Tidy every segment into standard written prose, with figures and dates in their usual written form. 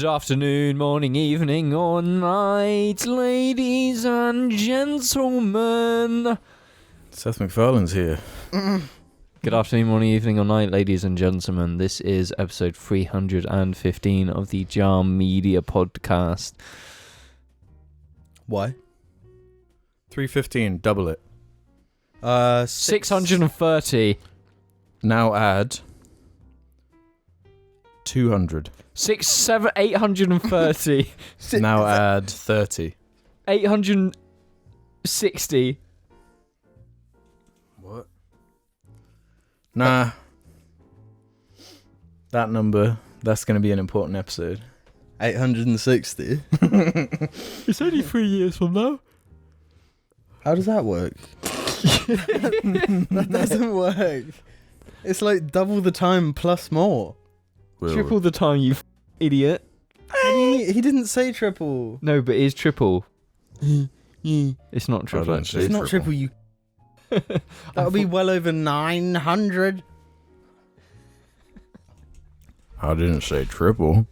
Good afternoon, morning, evening, or night, ladies and gentlemen. Seth MacFarlane's here. Good afternoon, morning, evening, or night, ladies and gentlemen. This is episode 315 of the JAR Media Podcast. Why? 315, double it. 630. Now add 200. 830. Now add 30. 860. What? Nah. That number, that's going to be an important episode. 860. It's only 3 years from now. How does that work? That doesn't work. It's like double the time plus more. Triple the time, you idiot. What do you mean? He didn't say triple. No, but it is triple. It's not triple, don't actually. It's not triple, you. That would be well over 900. I didn't say triple.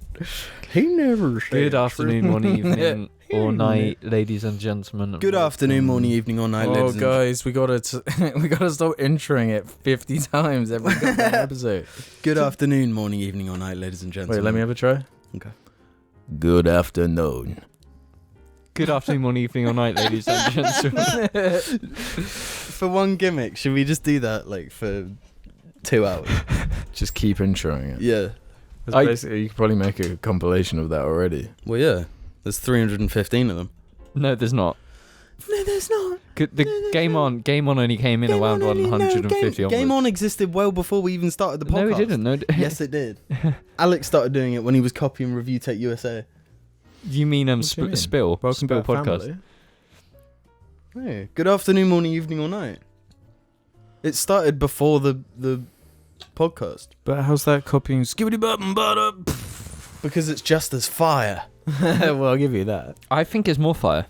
He never said Good afternoon, morning, evening, or night, ladies and gentlemen. Good afternoon, morning, evening, or night, ladies and guys, we gotta stop introing it 50 times every episode. Good afternoon, morning, evening, or night, ladies and gentlemen. Wait, let me have a try. Okay. Good afternoon. Good afternoon, morning, evening, or night, ladies and gentlemen. For one gimmick, should we just do that like for 2 hours? Just keep introing it. Yeah. Basically, you could probably make a compilation of that already. Well, yeah. There's 315 of them. No, there's not. No, there's not. Game On only came in around 150 Game On existed well before we even started the podcast. No, it didn't. No, Yes, it did. Alex started doing it when he was copying Review Tech USA. You mean What do you mean? Spill? Welcome Spill back, podcast. family. Hey, good afternoon, morning, evening, or night. It started before the podcast. But how's that copying skibbity button butter? Because it's just as fire. Well, I'll give you that. I think it's more fire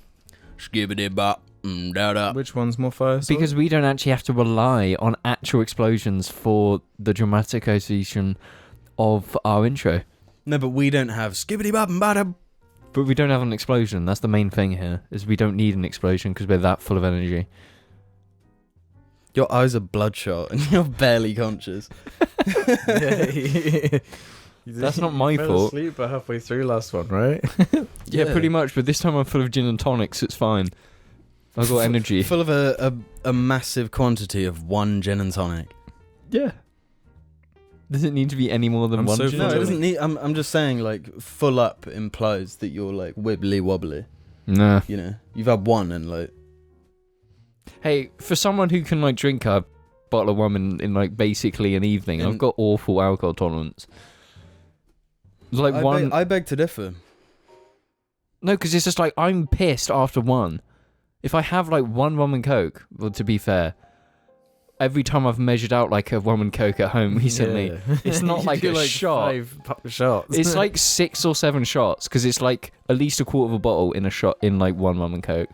Skibbity bop da da. Which one's more fire? because we don't actually have to rely on actual explosions for the dramatization of our intro. No, but we don't have skibbity bop da da. But we don't have an explosion. That's the main thing here. Is we don't need an explosion because we're that full of energy. Your eyes are bloodshot and you're barely conscious. That's not my fault. Asleep halfway through last one, right? Yeah, pretty much. But this time I'm full of gin and tonics. It's fine. I've got energy. Full of a massive quantity of one gin and tonic. Yeah. Does it need to be any more than I'm one? so gin No, and it full. tonic? doesn't need. I'm just saying, like, full up implies that you're like wibbly wobbly. Nah. You know, you've had one and like. Hey, for someone who can like drink a bottle of rum in like basically an evening, I've got awful alcohol tolerance. Like I beg to differ. No, because it's just like I'm pissed after one. If I have like one rum and coke, well, to be fair, every time I've measured out like a rum and coke at home recently, Yeah. it's not You like do a shot. 5 shots. It's like 6 or 7 shots because it's like at least a quarter of a bottle in a shot in like one rum and coke.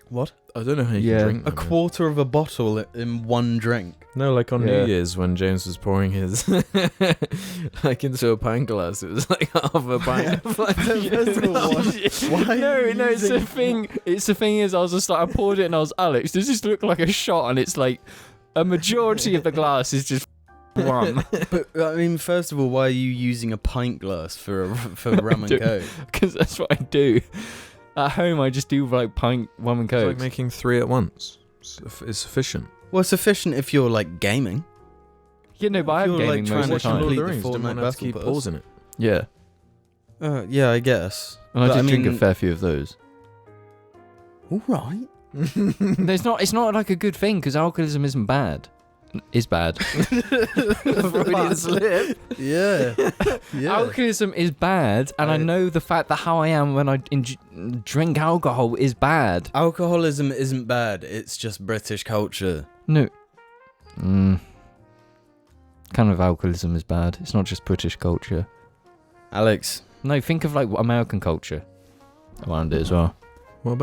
What? I don't know how you Yeah. can drink A them. quarter of a bottle in one drink. No, like on Yeah. New Year's when James was pouring his like into a pint glass, it was like half a pint. First of all, why No, are you it's the using- thing. It's the thing is, I was just like, I poured it and I was, Alex, does this look like a shot? And it's like a majority of the glass is just rum But I mean, first of all, why are you using a pint glass for rum and Dude. coke? because that's what I do. At home, I just do like pint rum and It's coke. like making 3 at once. It's sufficient. Well, sufficient if you're like gaming. Yeah, no, but I am You're, like, gaming trying most to of the complete time. the Rings, didn't Fortnite want to keep battle pass. pausing it. Yeah, Yeah, I guess. and I But did drink a mean- fair few of those. All right. It's not like a good thing because alcoholism isn't bad. Is bad. Freudian slip. Yeah. Yeah. Alcoholism is bad, and I know the fact that how I am when I drink alcohol is bad. Alcoholism isn't bad. It's just British culture. No. Kind of alcoholism is bad. It's not just British culture. Alex. No, think of like American culture around it as well. What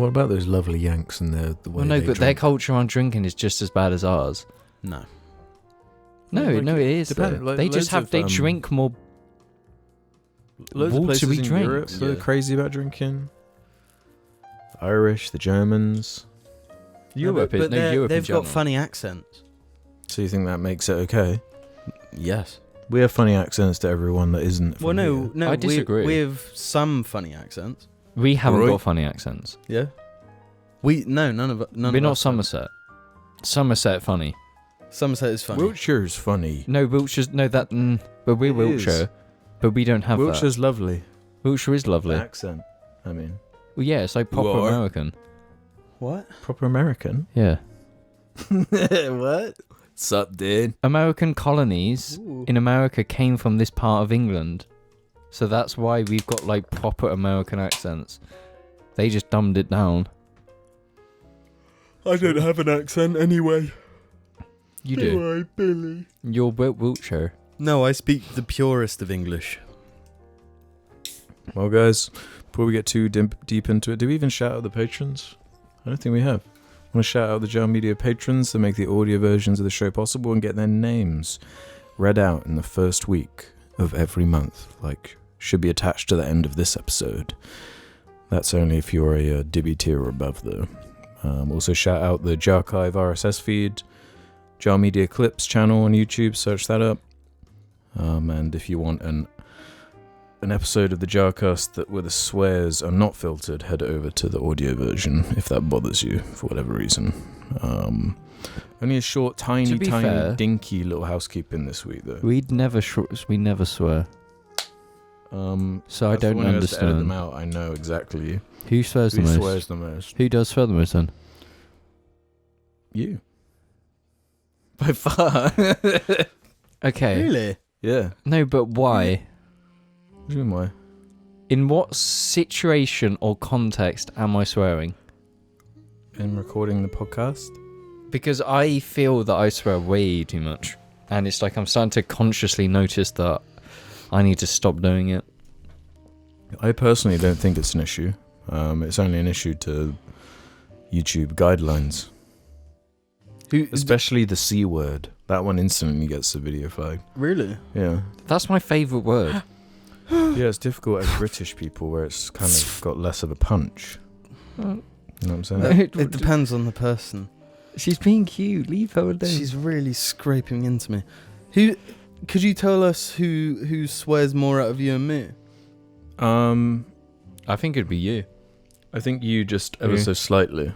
about those lovely Yanks and the way Well, no, they but their drink? culture on drinking is just as bad as ours. No. No, Like, no, it is. depend- though. like, They just loads have. of, They drink more. Loads of water places we in drink. Europe that are Yeah. crazy about drinking. Irish, the Germans. Europe, but Europe in they've general. got funny accents. So you think that makes it okay? Yes. We have funny accents to everyone that isn't from Well, here. no, I disagree. We have some funny accents. We haven't Right. got funny accents. Yeah. None of We're of not us. Somerset. Somerset funny. Somerset is funny. Wiltshire's funny. No, Wiltshire's no that. But we're It Wiltshire, is. but we don't have Wiltshire's lovely. that. Wiltshire is lovely. The accent, I mean. Well, yeah, it's like proper You are. American. What? Proper American? Yeah, What? Sup, dude? American colonies Ooh. in America came from this part of England, so that's why we've got like proper American accents. They just dumbed it down. I don't have an accent anyway. You do. I, Billy? You're Wiltshire. No, I speak the purest of English. Well, guys, before we get too deep into it, do we even shout out the patrons? I don't think we have. I want to shout out the Jar Media patrons that make the audio versions of the show possible and get their names read out in the first week of every month. Like, should be attached to the end of this episode. That's only if you're a Dibby tier or above, though. Also, shout out the JARChive RSS feed, Jar Media Clips channel on YouTube, search that up. And if you want an episode of the JARCast where the swears are not filtered, head over to the audio version if that bothers you for whatever reason. Only a short, tiny, fair, dinky little housekeeping this week, though. We never swear. So I As the don't one who has to edit them understand. out, I know exactly Who swears the who most? swears the most. Who does swear the most then? You. By far. Okay. Really? Yeah. No, but why? What do you mean why? In what situation or context am I swearing? In recording the podcast? Because I feel that I swear way too much. And it's like I'm starting to consciously notice that I need to stop doing it. I personally don't think it's an issue. It's only an issue to YouTube guidelines. Especially the C word. That one instantly gets the video flag. Really? Yeah. That's my favourite word. Yeah, it's difficult as British people where it's kind of got less of a punch. You know what I'm saying? It depends on the person. She's being cute. Leave her alone. She's really scraping into me. Who? Could you tell us who swears more out of you and me? I think it'd be you. I think you just ever Yeah. so slightly.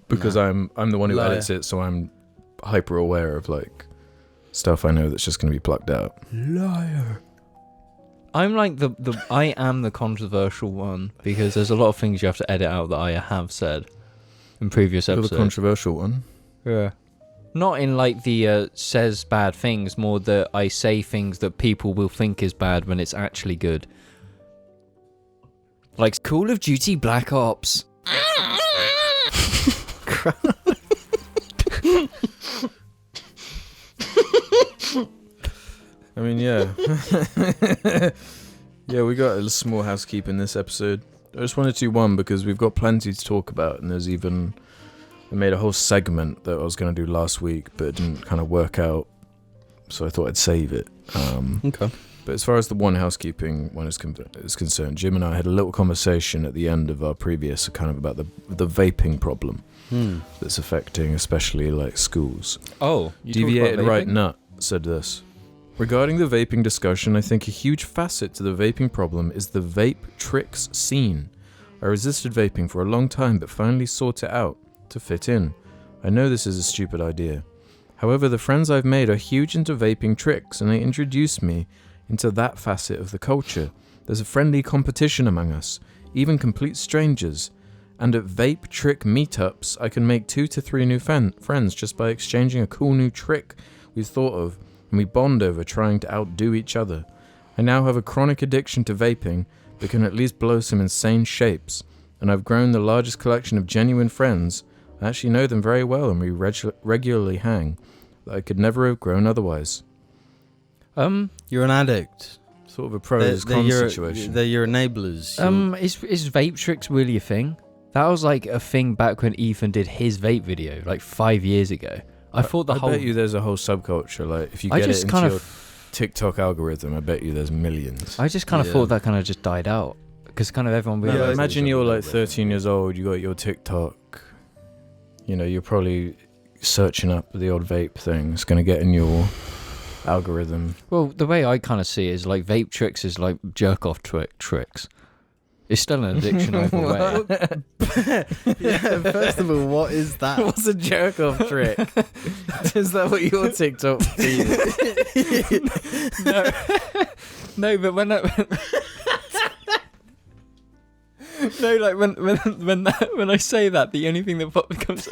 Because I'm the one who Liar. edits it, so I'm hyper aware of like stuff I know that's just going to be plucked out. Liar. I'm like I am the controversial one because there's a lot of things you have to edit out that I have said in previous You're the episodes. controversial one. Yeah. Not in like the says bad things, more that I say things that people will think is bad when it's actually good. Like Call of Duty Black Ops. I mean, yeah. Yeah, we got a small housekeeping this episode. I just wanted to do one because we've got plenty to talk about, and there's even... I made a whole segment that I was going to do last week, but it didn't kind of work out, so I thought I'd save it. Okay. But as far as the one housekeeping one is concerned, Jim and I had a little conversation at the end of our previous kind of about the vaping problem that's affecting especially like schools. Oh, Deviated Right Nut said this. Regarding the vaping discussion, I think a huge facet to the vaping problem is the vape tricks scene. I resisted vaping for a long time but finally sought it out to fit in. I know this is a stupid idea. However, the friends I've made are huge into vaping tricks and they introduced me into that facet of the culture. There's a friendly competition among us, even complete strangers. And at vape trick meetups, I can make 2 to 3 new friends just by exchanging a cool new trick we've thought of, and we bond over trying to outdo each other. I now have a chronic addiction to vaping, but can at least blow some insane shapes, and I've grown the largest collection of genuine friends. I actually know them very well, and we regularly hang, that I could never have grown otherwise. You're an addict. Sort of a pros cons situation. They're your enablers. Is vape tricks really a thing? That was like a thing back when Ethan did his vape video, like 5 years ago. I thought the whole. bet you there's a whole subculture. Like if you I get just it into kind your of TikTok algorithm, I bet you there's millions. I just kind of thought that kind of just died out because kind of everyone Yeah, realized. imagine you're like 13 years old, you got your TikTok. You know, you're probably searching up the odd vape thing. It's going to get in your algorithm. Well, the way I kind of see it is like vape tricks is like jerk off tricks. It's still an addiction either way. Yeah, first of all, what is that? What's a jerk off trick? Is that what your TikTok feed is? No, but when no, like when I say that, the only thing that comes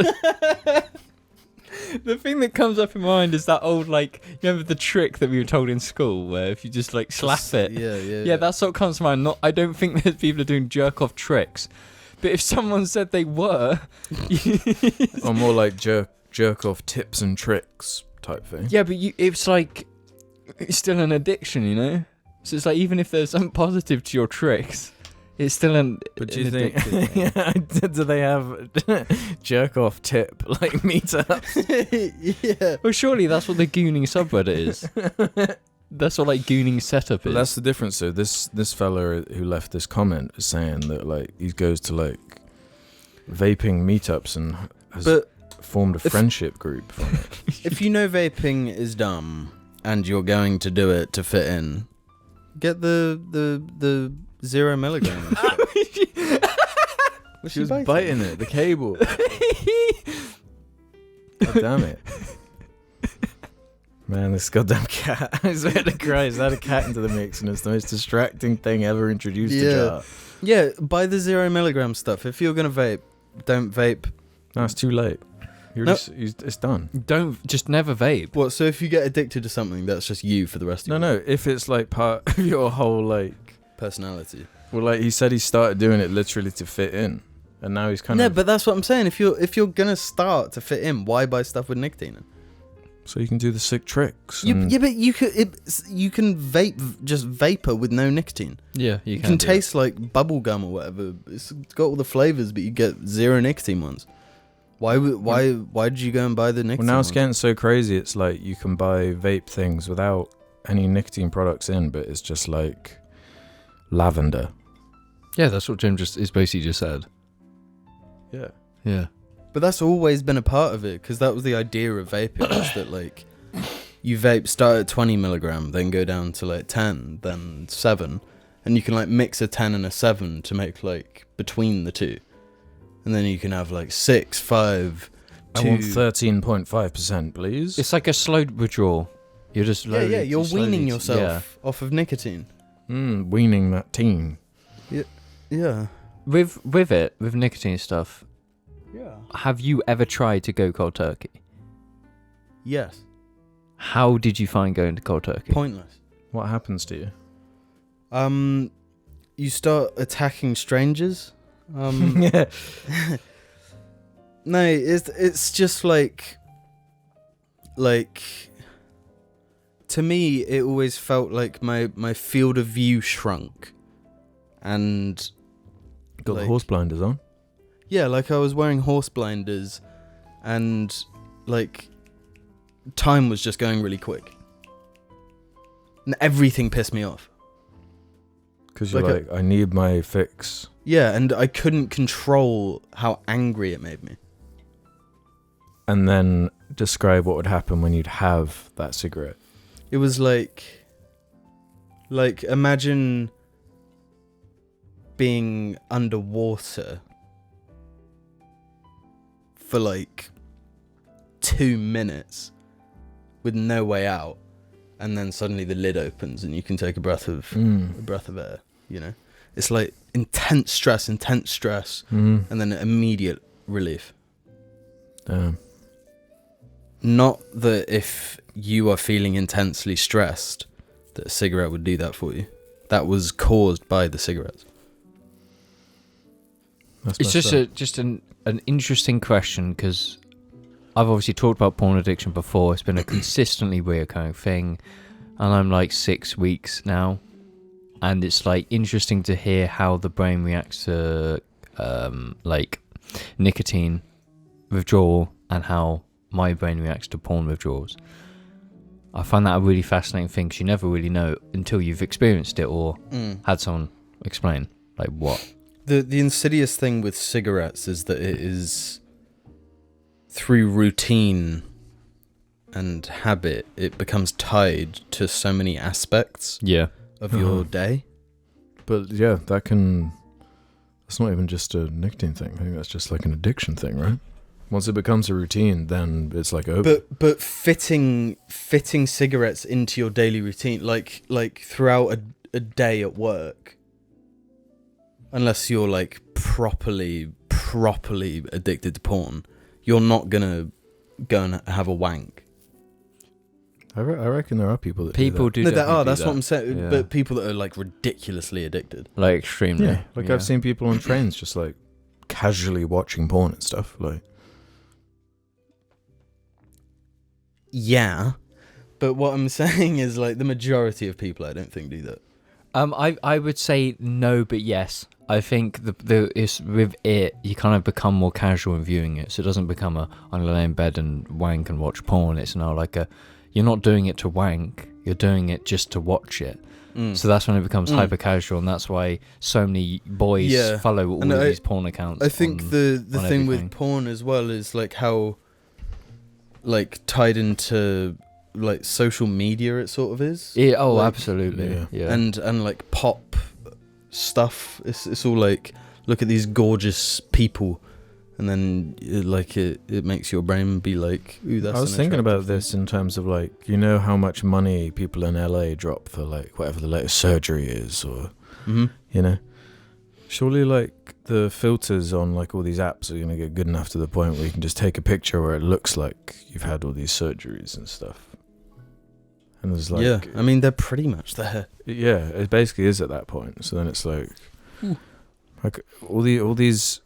the thing that comes up in my mind is that old, like, you remember the trick that we were told in school where if you just like slap it. Yeah, that's what comes to mind. I don't think that people are doing jerk off tricks, but if someone said they were, or more like jerk off tips and tricks type thing. Yeah, but it's like it's still an addiction, you know. So it's like even if there's something positive to your tricks, it's still an. But do you think? thing. Do they have jerk off tip like meetups? Yeah. Well, surely that's what the gooning subreddit is. That's what like gooning setup But is. that's the difference. So this fella who left this comment is saying that like he goes to like vaping meetups and has formed a friendship group from it. If you know vaping is dumb and you're going to do it to fit in, get the 0 milligram. She was biting it, the cable. God damn it. Man, this goddamn cat. I swear to Christ, add a cat into the mix and it's the most distracting thing ever introduced to jar. Yeah, buy the 0 milligram stuff. If you're going to vape, don't vape. No, it's too late. It's done. Don't just never vape. What, so if you get addicted to something, that's just you for the rest of your life? No, if it's like part of your whole like personality. Well, like he said, he started doing it literally to fit in, and now he's kind of. No, but that's what I'm saying. If you're gonna start to fit in, why buy stuff with nicotine in? So you can do the sick tricks. Yeah, but you can vape just vapor with no nicotine. Yeah, you can taste like bubble gum or whatever. It's got all the flavors, but you get 0 nicotine ones. Why did you go and buy the nicotine? Well, now it's getting so crazy. It's like you can buy vape things without any nicotine products in, but it's just like lavender. Yeah, that's what Jim is basically just said. Yeah. Yeah. But that's always been a part of it, because that was the idea of vaping, is that like you vape, start at 20 milligram, then go down to like 10, then 7, and you can like mix a 10 and a 7 to make like between the two, and then you can have like 6, 5, 2. I want 13.5%, please. It's like a slow withdrawal. You're just you're weaning yourself off of nicotine. Weaning that teen. Yeah. With nicotine stuff. Yeah. Have you ever tried to go cold turkey? Yes. How did you find going to cold turkey? Pointless. What happens to you? You start attacking strangers. Yeah. No, it's just like to me it always felt like my field of view shrunk, and Got like, the horse blinders on. Yeah, like I was wearing horse blinders, and like time was just going really quick, and everything pissed me off. Because you're like, I need my fix. Yeah, and I couldn't control how angry it made me. And then describe what would happen when you'd have that cigarette. It was like imagine being underwater for like 2 minutes with no way out, and then suddenly the lid opens and you can take a breath of air, you know? It's like intense stress, and then immediate relief. Damn. Not that if you are feeling intensely stressed that a cigarette would do that for you. That was caused by the cigarettes. It's just an interesting question, because I've obviously talked about porn addiction before. It's been a consistently recurring thing, and I'm like 6 weeks now, and it's like interesting to hear how the brain reacts to like nicotine withdrawal and how my brain reacts to porn withdrawals. I find that a really fascinating thing, because you never really know until you've experienced it or had someone explain, like, what. The insidious thing with cigarettes is that it is, through routine and habit, it becomes tied to so many aspects of your day. But yeah, that's not even just a nicotine thing. I think that's just like an addiction thing, right? Once it becomes a routine, then it's like over. But fitting cigarettes into your daily routine, like throughout a day at work, unless you're like properly addicted to porn, you're not gonna go and have a wank. I reckon there are people that People do do. That's what I'm saying. Yeah. But people that are like ridiculously addicted, Like, extremely. Yeah, like I've seen people on trains just like casually watching porn and stuff. Like, yeah. But what I'm saying is, like, the majority of people, I don't think, do that. I would say no, but yes. I think it's with it, you kind of become more casual in viewing it, so it doesn't become I'm gonna lay in bed and wank and watch porn. It's now like you're not doing it to wank, you're doing it just to watch it. So that's when it becomes hyper casual, and that's why so many boys follow all of these porn accounts. I think the thing everything. with porn as well is like how, like, tied into like social media it sort of is. Yeah, like, absolutely. Yeah. And like pop stuff. It's all like, look at these gorgeous people, and then it makes your brain be like, ooh, that's. I was thinking about this in terms of like, you know how much money people in LA drop for like whatever the latest surgery is, or you know, surely like the filters on like all these apps are gonna get good enough to the point where you can just take a picture where it looks like you've had all these surgeries and stuff. And there's like, I mean, they're pretty much there. Yeah, it basically is at that point. So then it's like all these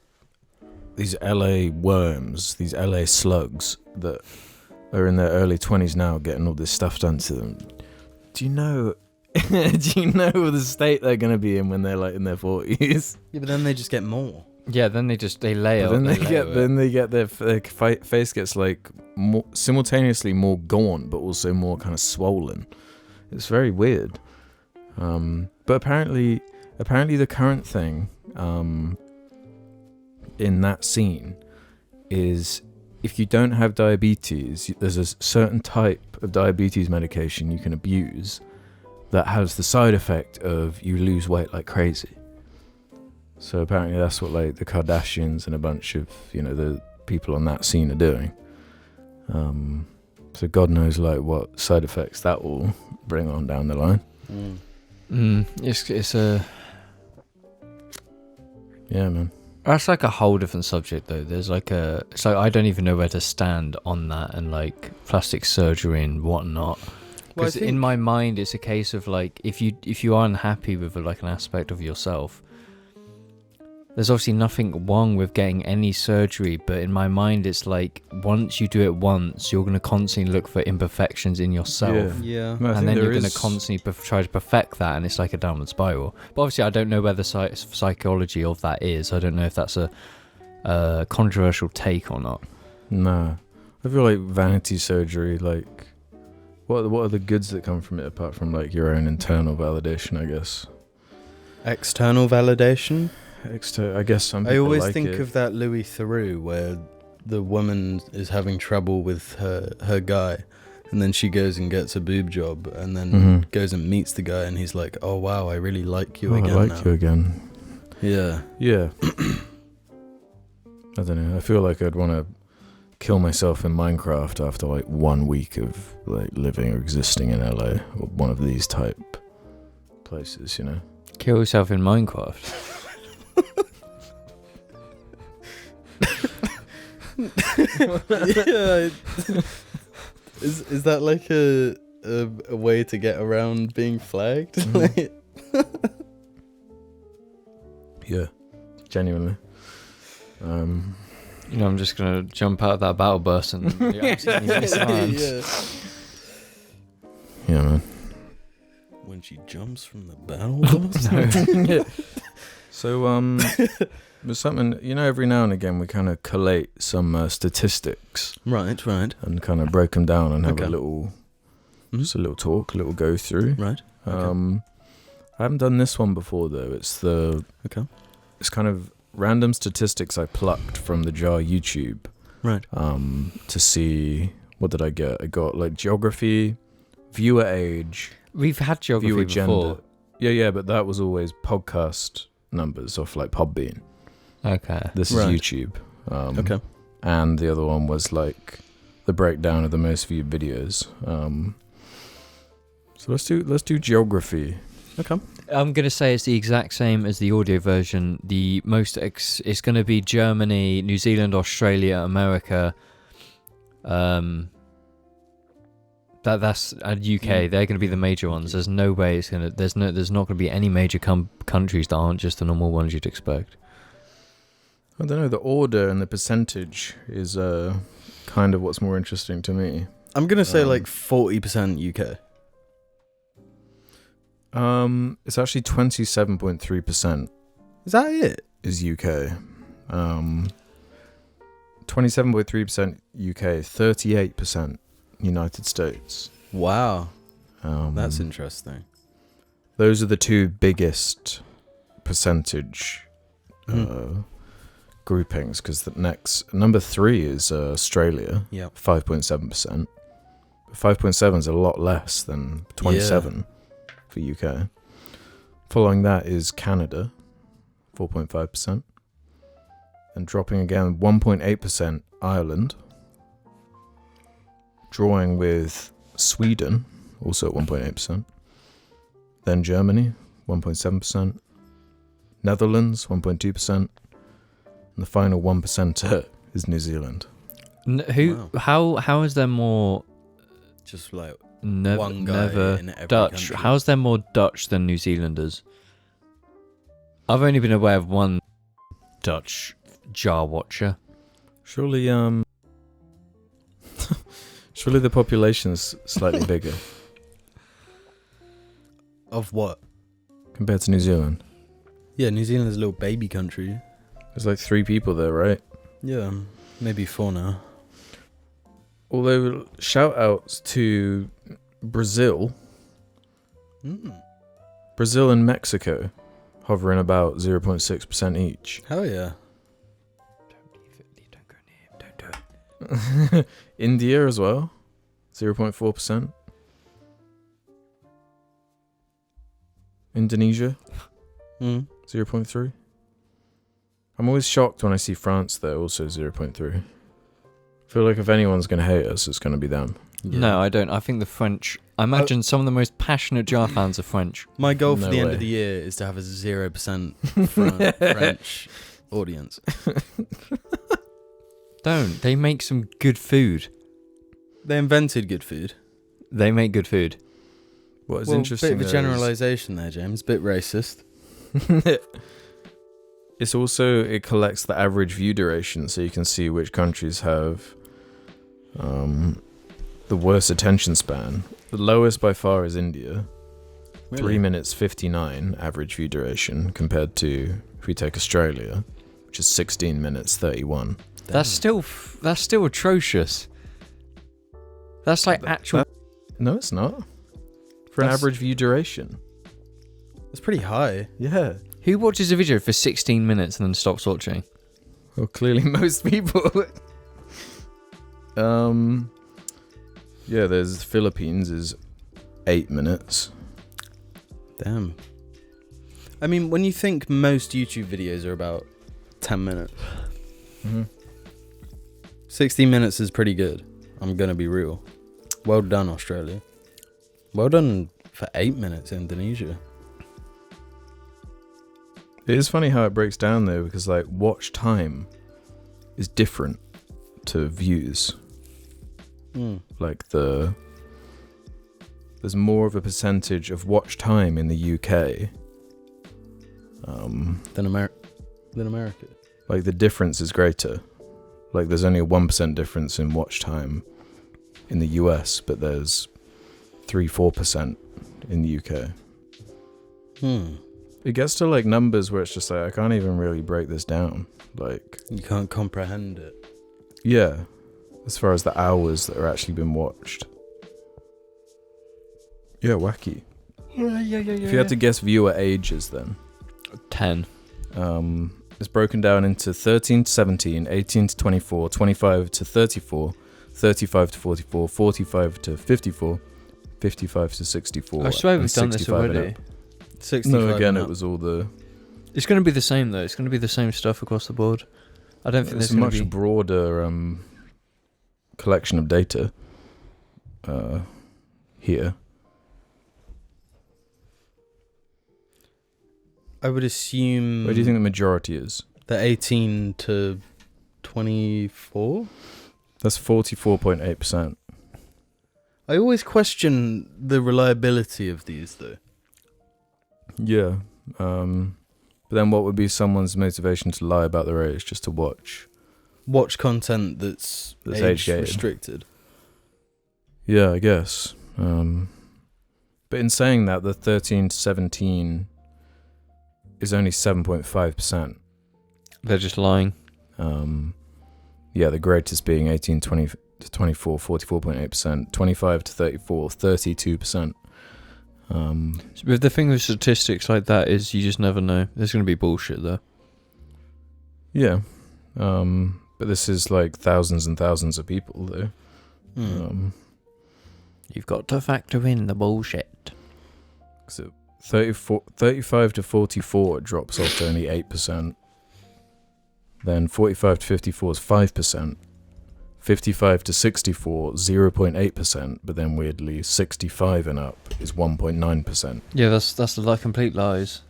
LA worms, these LA slugs that are in their early 20s now getting all this stuff done to them. Do you know the state they're going to be in when they're like in their 40s? Yeah, but then they just get more. Yeah, then they lay out. Then they get their face gets like more, simultaneously more gaunt, but also more kind of swollen. It's very weird. But apparently the current thing in that scene is, if you don't have diabetes, there's a certain type of diabetes medication you can abuse that has the side effect of you lose weight like crazy. So apparently that's what like the Kardashians and a bunch of, you know, the people on that scene are doing. So God knows like what side effects that will bring on down the line. It's a... Yeah, man. That's like a whole different subject though. There's like it's like I don't even know where to stand on that, and like plastic surgery and whatnot. Because in my mind it's a case of like, if you are unhappy with like an aspect of yourself, there's obviously nothing wrong with getting any surgery, but in my mind it's like, once you do it once, you're going to constantly look for imperfections in yourself. Yeah. And then you're going to constantly try to perfect that, and it's like a downward spiral. But obviously I don't know where the psychology of that is. I don't know if that's a controversial take or not. Nah. I feel like vanity surgery, like, what are the goods that come from it apart from like your own internal validation, I guess? External validation? I guess some people I always like think it. of that Louis Theroux where the woman is having trouble with her guy, and then she goes and gets a boob job, and then goes and meets the guy, and he's like, oh wow, I really like you again. I like you again. Yeah. I don't know, I feel like I'd want to kill myself in Minecraft after like 1 week of like living or existing in LA, or one of these type places, you know. Kill yourself in Minecraft. Yeah. Is that like a way to get around being flagged? Yeah, genuinely. You know, I'm just gonna jump out of that battle bus and Yeah, man. When she jumps from the battle bus? So, there's something, you know, every now and again we kind of collate some statistics. Right. And kind of break them down and have a little Just a little talk, a little go through. Right. I haven't done this one before though. It's it's kind of random statistics I plucked from the JAR YouTube. Right. To see, what did I get? I got like geography, viewer age, We've had geography viewer before. gender. Yeah, but that was always podcast numbers off like Podbean. Okay. This is Right. YouTube. Okay. And the other one was like the breakdown of the most viewed videos. So let's do geography. Okay. I'm going to say it's the exact same as the audio version. The most it's going to be Germany, New Zealand, Australia, America. That's UK. They're going to be the major ones. There's no way it's going to. There's not going to be any major countries that aren't just the normal ones you'd expect. I don't know. The order and the percentage is kind of what's more interesting to me. I'm gonna say like 40% UK. It's actually 27.3% Is that it? is UK. 27.3% UK, 38% United States. Wow. That's interesting. Those are the two biggest percentage groupings, because the next number 3 is Australia. Yep. 5.7%. 5.7 is a lot less than 27 for UK. Following that is Canada, 4.5%. And dropping again, 1.8% Ireland. Drawing with Sweden, also at 1.8%. Then Germany, 1.7%. Netherlands, 1.2%. And the final 1% is New Zealand. How is there more Just like one guy never in every Dutch? country. How's there more Dutch than New Zealanders? I've only been aware of one Dutch jar watcher. Surely, surely the population's slightly bigger of what? compared to New Zealand. Yeah, New Zealand's a little baby country. There's like 3 people there, right? Yeah, maybe 4 now. Although, shout outs to Brazil. Brazil and Mexico hovering about 0.6% each. Hell yeah. Don't go near him. Don't do it. India as well, 0.4%. Indonesia, 0.3. I'm always shocked when I see France there, also 0.3. I feel like if anyone's going to hate us, it's going to be them. Yeah. No, I don't. I think the French. I imagine some of the most passionate jar fans are French. My goal for No the end way. of the year is to have a 0% French audience. Don't. They make some good food. They invented good food. They make good food. What is Well, interesting bit of a generalisation there, James. Bit racist. It's also, it collects the average view duration, so you can see which countries have the worst attention span. The lowest by far is India. Really? 3 minutes 59 average view duration, compared to, if we take Australia, which is 16 minutes 31. That's still atrocious. That's like actual. No, it's not. For an That's- average view duration. It's pretty high. Yeah. Who watches a video for 16 minutes and then stops watching? Well, clearly most people. Yeah, there's Philippines is 8 minutes. Damn. I mean, when you think most YouTube videos are about 10 minutes, 16 minutes is pretty good. I'm going to be real. Well done, Australia. Well done for 8 minutes, Indonesia. It is funny how it breaks down though, because like watch time is different to views. Like there's more of a percentage of watch time in the UK. Than America. Like the difference is greater. Like there's only a 1% difference in watch time in the US, but there's 3-4% in the UK. It gets to like numbers where it's just like I can't even really break this down. Like You can't comprehend it. yeah, as far as the hours that are actually been watched. Yeah, wacky. Yeah. If you had to guess viewer ages, then 10. it's broken down into 13 to 17, 18 to 24, 25 to 34, 35 to 44, 45 to 54, 55 to 64. I swear and we've done this 65 and already. up. 65 No, again, and it up. was all the. It's going to be the same though. It's going to be the same stuff across the board. I don't think It's there's a going to much be. broader collection of data here. I would assume. Where do you think the majority is? The 18 to 24? That's 44.8%. I always question the reliability of these, though. Yeah. But then what would be someone's motivation to lie about their age just to watch? Watch content that's age age-gated. restricted. Yeah, I guess. But in saying that, the 13 to 17 is only 7.5%. They're just lying. Yeah, the greatest being 18 20 to 24, 44.8%. 25 to 34, 32%. But the thing with statistics like that is you just never know. There's going to be bullshit there. Yeah. But this is like thousands and thousands of people, though. You've got to factor in the bullshit. So 35 to 44 it drops off to only 8%. Then 45 to 54 is 5%. 55 to 64, 0.8%. But then weirdly, 65 and up is 1.9%. Yeah, that's like complete lies.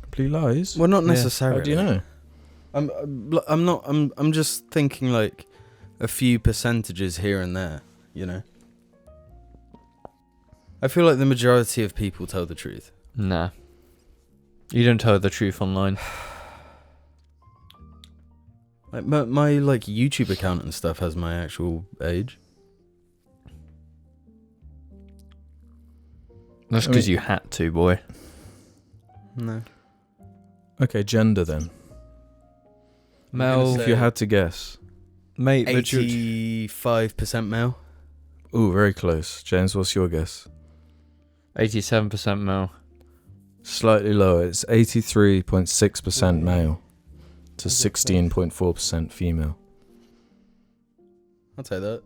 Complete lies? Well, not Yeah. necessarily. How do you know? I'm just thinking like a few percentages here and there, you know? I feel like the majority of people tell the truth. Nah. You don't tell the truth online. Like my like YouTube account and stuff has my actual age. That's because you had to, boy. No. Okay, gender then. Male, say- If you had to guess. mate, but 85% male. Ooh, very close. James, what's your guess? 87% male. Slightly lower. It's 83.6% male to 16.4% female. I'll take that.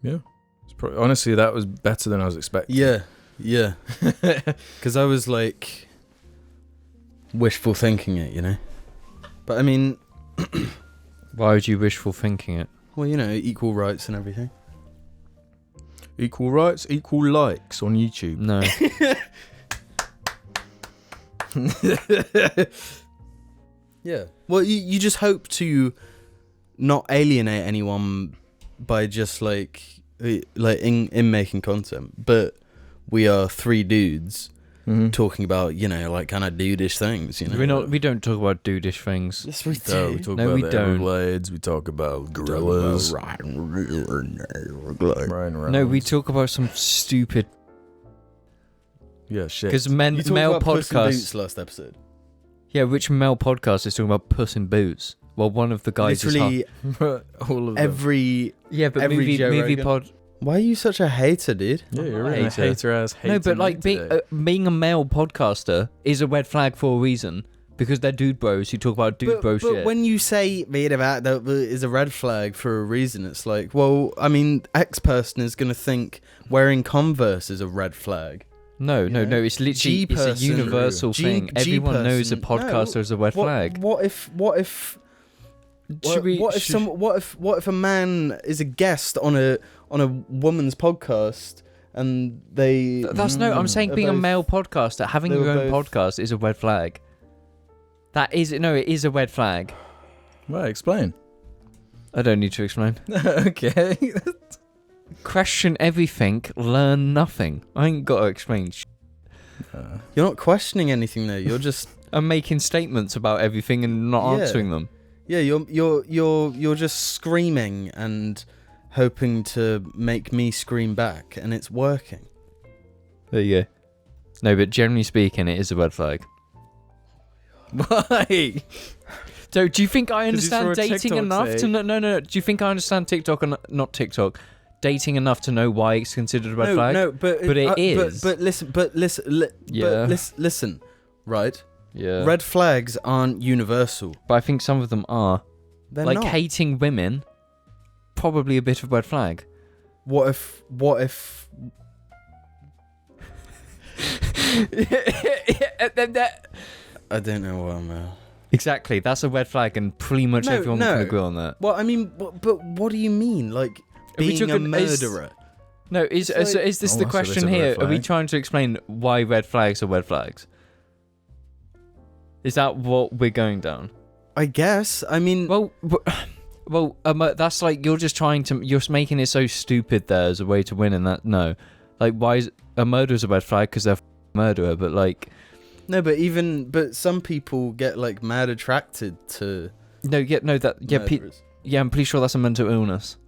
Yeah. Honestly, that was better than I was expecting. Yeah. Because I was like wishful thinking it, you know? But I mean, Why would you wishful thinking it? well, you know, equal rights and everything. Equal rights, equal likes on YouTube. No. Yeah. Well, you just hope to not alienate anyone by just like in making content, but we are three dudes talking about, you know, like kind of dudeish things, you know. We don't talk about dudeish things. Yes, we So do. we talk No, about we the don't. Everglades, we talk about gorillas. No, we talk about some stupid. Yeah, shit. Because You talked male about Puss in podcasts. Boots last episode. Yeah, which male podcast is talking about Puss in Boots? Well, one of the guys Literally all of them. every. Yeah, but every Joe movie Rogan. pod. Why are you such a hater, dude? Yeah, you're a really a hater. hater-ass hater. No, but like being a male podcaster is a red flag for a reason. Because they're dude bros who talk about dude bro but shit. when you say being about that is a red flag for a reason, it's like, well, I mean, X person is gonna think wearing Converse is a red flag. No, it's literally G it's a person- universal G- thing. G Everyone knows a person- podcaster is a red flag. What if Should we- what if should- some what if a man is a guest on a woman's podcast and they That's no. I'm saying are being a both- male podcaster, having they your were own both- podcast is a red flag. That is no. It is a red flag. Well, explain. I don't need to explain. Okay. Question everything, learn nothing. I ain't got to explain. You're not questioning anything though. You're just I'm making statements about everything and not Yeah. answering them. yeah. You're just screaming and hoping to make me scream back, and it's working. There you go. No, but generally speaking, it is a red flag. Why? So, do you think I 'Cause you saw understand a dating TikTok enough say- to no? Do you think I understand TikTok and not TikTok? dating enough to know why it's considered a red flag. No, but it is. But listen, listen, right? Yeah. Red flags aren't universal. But I think some of them are. They're like not. hating women, probably a bit of a red flag. What if? I don't know what I'm. Exactly, that's a red flag, and pretty much everyone can agree on that. Well, I mean, but what do you mean? Like being a murderer? No, is this the question here? Are we trying to explain why red flags are red flags? Is that what we're going down? I guess. I mean, well, that's like you're making it so stupid there as a way to win, and that no, like why is a murderer's a red flag because they're a murderer, but like. No, but some people get like mad attracted to. Murderers. I'm pretty sure that's a mental illness.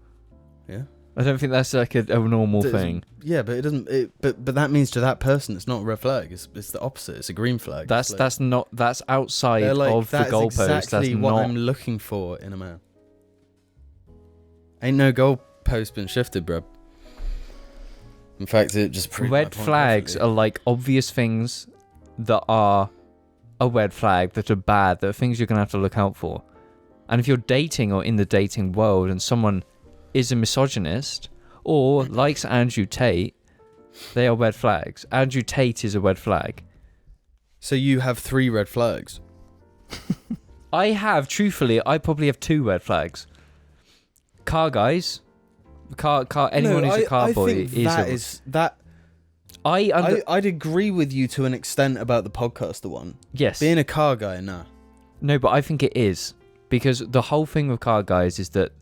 Yeah. I don't think that's like a normal thing. Yeah, but it doesn't. But that means to that person, it's not a red flag. It's the opposite. It's a green flag. That's outside of the goalpost. That's exactly what I'm looking for in a man. Ain't no goalpost been shifted, bro. In fact, it just proved red flags are like obvious things that are a red flag, that are bad, that are things you're gonna have to look out for. And if you're dating or in the dating world, and someone is a misogynist or likes Andrew Tate, they are red flags. Andrew Tate is a red flag. So you have 3 red flags. I probably have 2 red flags. Car guys, anyone who's a car boy I'd agree with you to an extent about the podcaster one. Yes. Being a car guy, nah. No, but I think it is, because the whole thing with car guys is that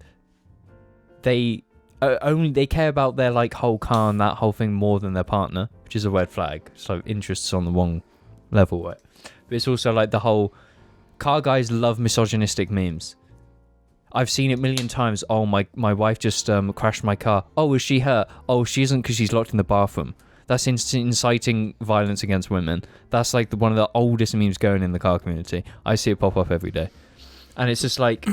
they care about their like whole car and that whole thing more than their partner, which is a red flag. So interests on the wrong level, right? But it's also like the whole car guys love misogynistic memes. I've seen it a million times. Oh, my wife just crashed my car. Oh, is she hurt? Oh, she isn't because she's locked in the bathroom. That's inciting violence against women. That's like one of the oldest memes going in the car community. I see it pop up every day. And it's just like...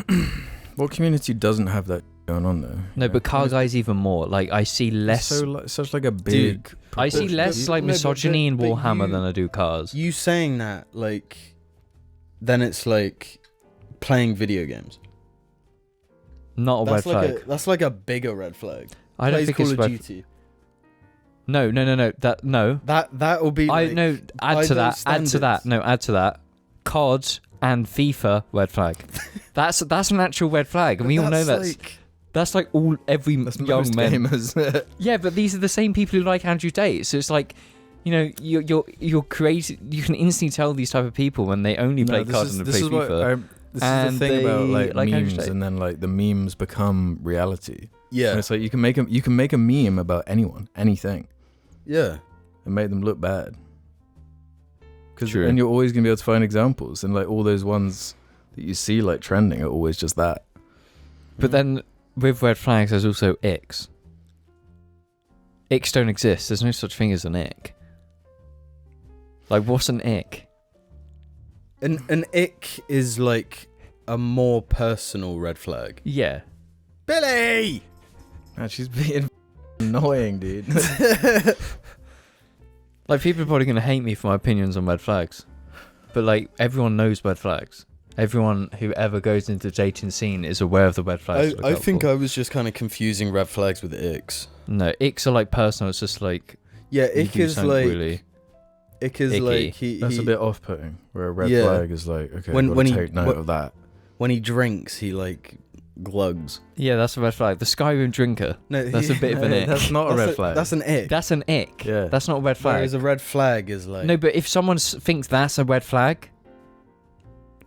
What community doesn't have that going on though? No, but car guys even more. Like, I see less... such like a big... Dude, I see less like misogyny in Warhammer than I do cars. You saying that, like... Then it's like playing video games. Not a red flag. That's like a bigger red flag. I don't think Call it's of Duty. No. That will be. Add to that. COD and FIFA red flag. That's an actual red flag, and we all know that's like every young man. Gamers. Yeah, but these are the same people who like Andrew Tate. So it's like, you know, you're crazy. You can instantly tell these type of people when they only play COD and play FIFA. This is the thing about like memes, and then like the memes become reality. Yeah, and it's like you can make a meme about anything. Yeah, and make them look bad. And you're always gonna be able to find examples, and like all those ones that you see like trending are always just that. But then with red flags, there's also icks. Icks don't exist. There's no such thing as an ick. Like, what's an ick? An ick is like a more personal red flag. Yeah. Billy! Man, she's being annoying, dude. Like, people are probably going to hate me for my opinions on red flags. But, like, everyone knows red flags. Everyone who ever goes into the dating scene is aware of the red flags. I think I was just kind of confusing red flags with icks. No, icks are, like, personal. It's just, like... Yeah, ick is like... Really ick is icky. like... That's a bit off-putting. Where a red flag is like, okay, when he take note of that. When he drinks, he, like... glugs. Yeah, that's a red flag. The Skyrim drinker. No, that's a bit of an ick. That's not a red flag. That's an ick. That's an ick. Yeah. That's not a red flag. Whereas a red flag is like... No, but if someone thinks that's a red flag,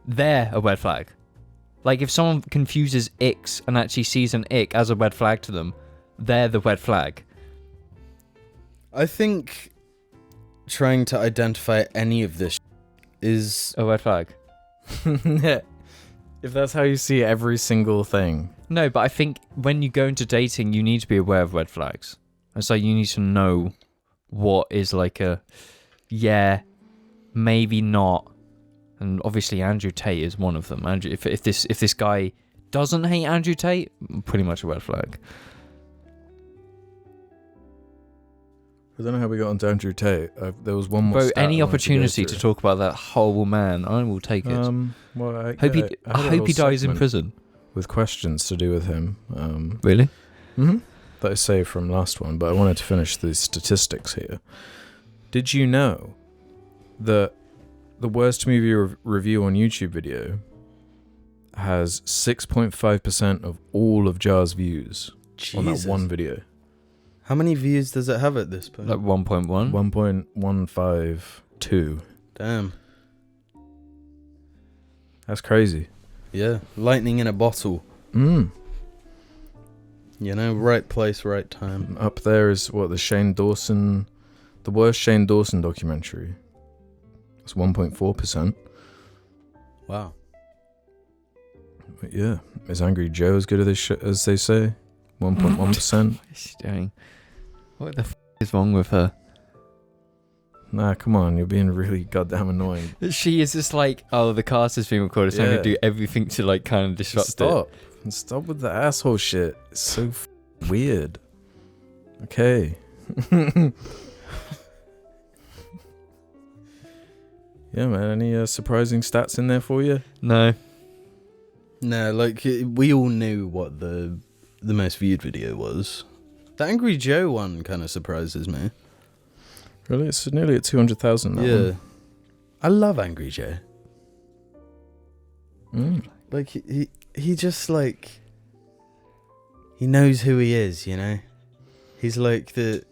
they're a red flag. Like, if someone confuses icks and actually sees an ick as a red flag to them, they're the red flag. I think trying to identify any of this is... a red flag. Yeah. If that's how you see every single thing. No, but I think when you go into dating, you need to be aware of red flags. It's like you need to know what is like a, yeah, maybe not. And obviously Andrew Tate is one of them. Andrew, if this guy doesn't hate Andrew Tate, pretty much a red flag. I don't know how we got onto Andrew Tate. There was one more. Bro, stat I any wanted opportunity go to through. talk about that horrible man, I will take it. Well, I I had a hope whole he dies in segment prison. with questions to do with him. Really? That I saved from last one, but I wanted to finish the statistics here. Did you know that the worst movie review on YouTube video has 6.5% of all of JAR's views on that one video? How many views does it have at this point? Like 1.1? 1.152. Damn. That's crazy. Yeah. Lightning in a bottle. You know, right place, right time. Up there is what the worst Shane Dawson documentary. It's 1.4%. Wow. But yeah, is Angry Joe as good as they say? 1.1%. What is she doing? What the is wrong with her? Nah, come on, you're being really goddamn annoying. She is just like, oh, the cast is being recorded, so I'm going to do everything to like kind of disrupt it. Stop with the asshole shit. It's so weird. Okay. Yeah, man. Any surprising stats in there for you? No. No, like, we all knew what the most viewed video was. The Angry Joe one kind of surprises me. Really? It's nearly at 200,000 now. Yeah. I love Angry Joe. Like, he just, like... He knows who he is, you know? He's, like, a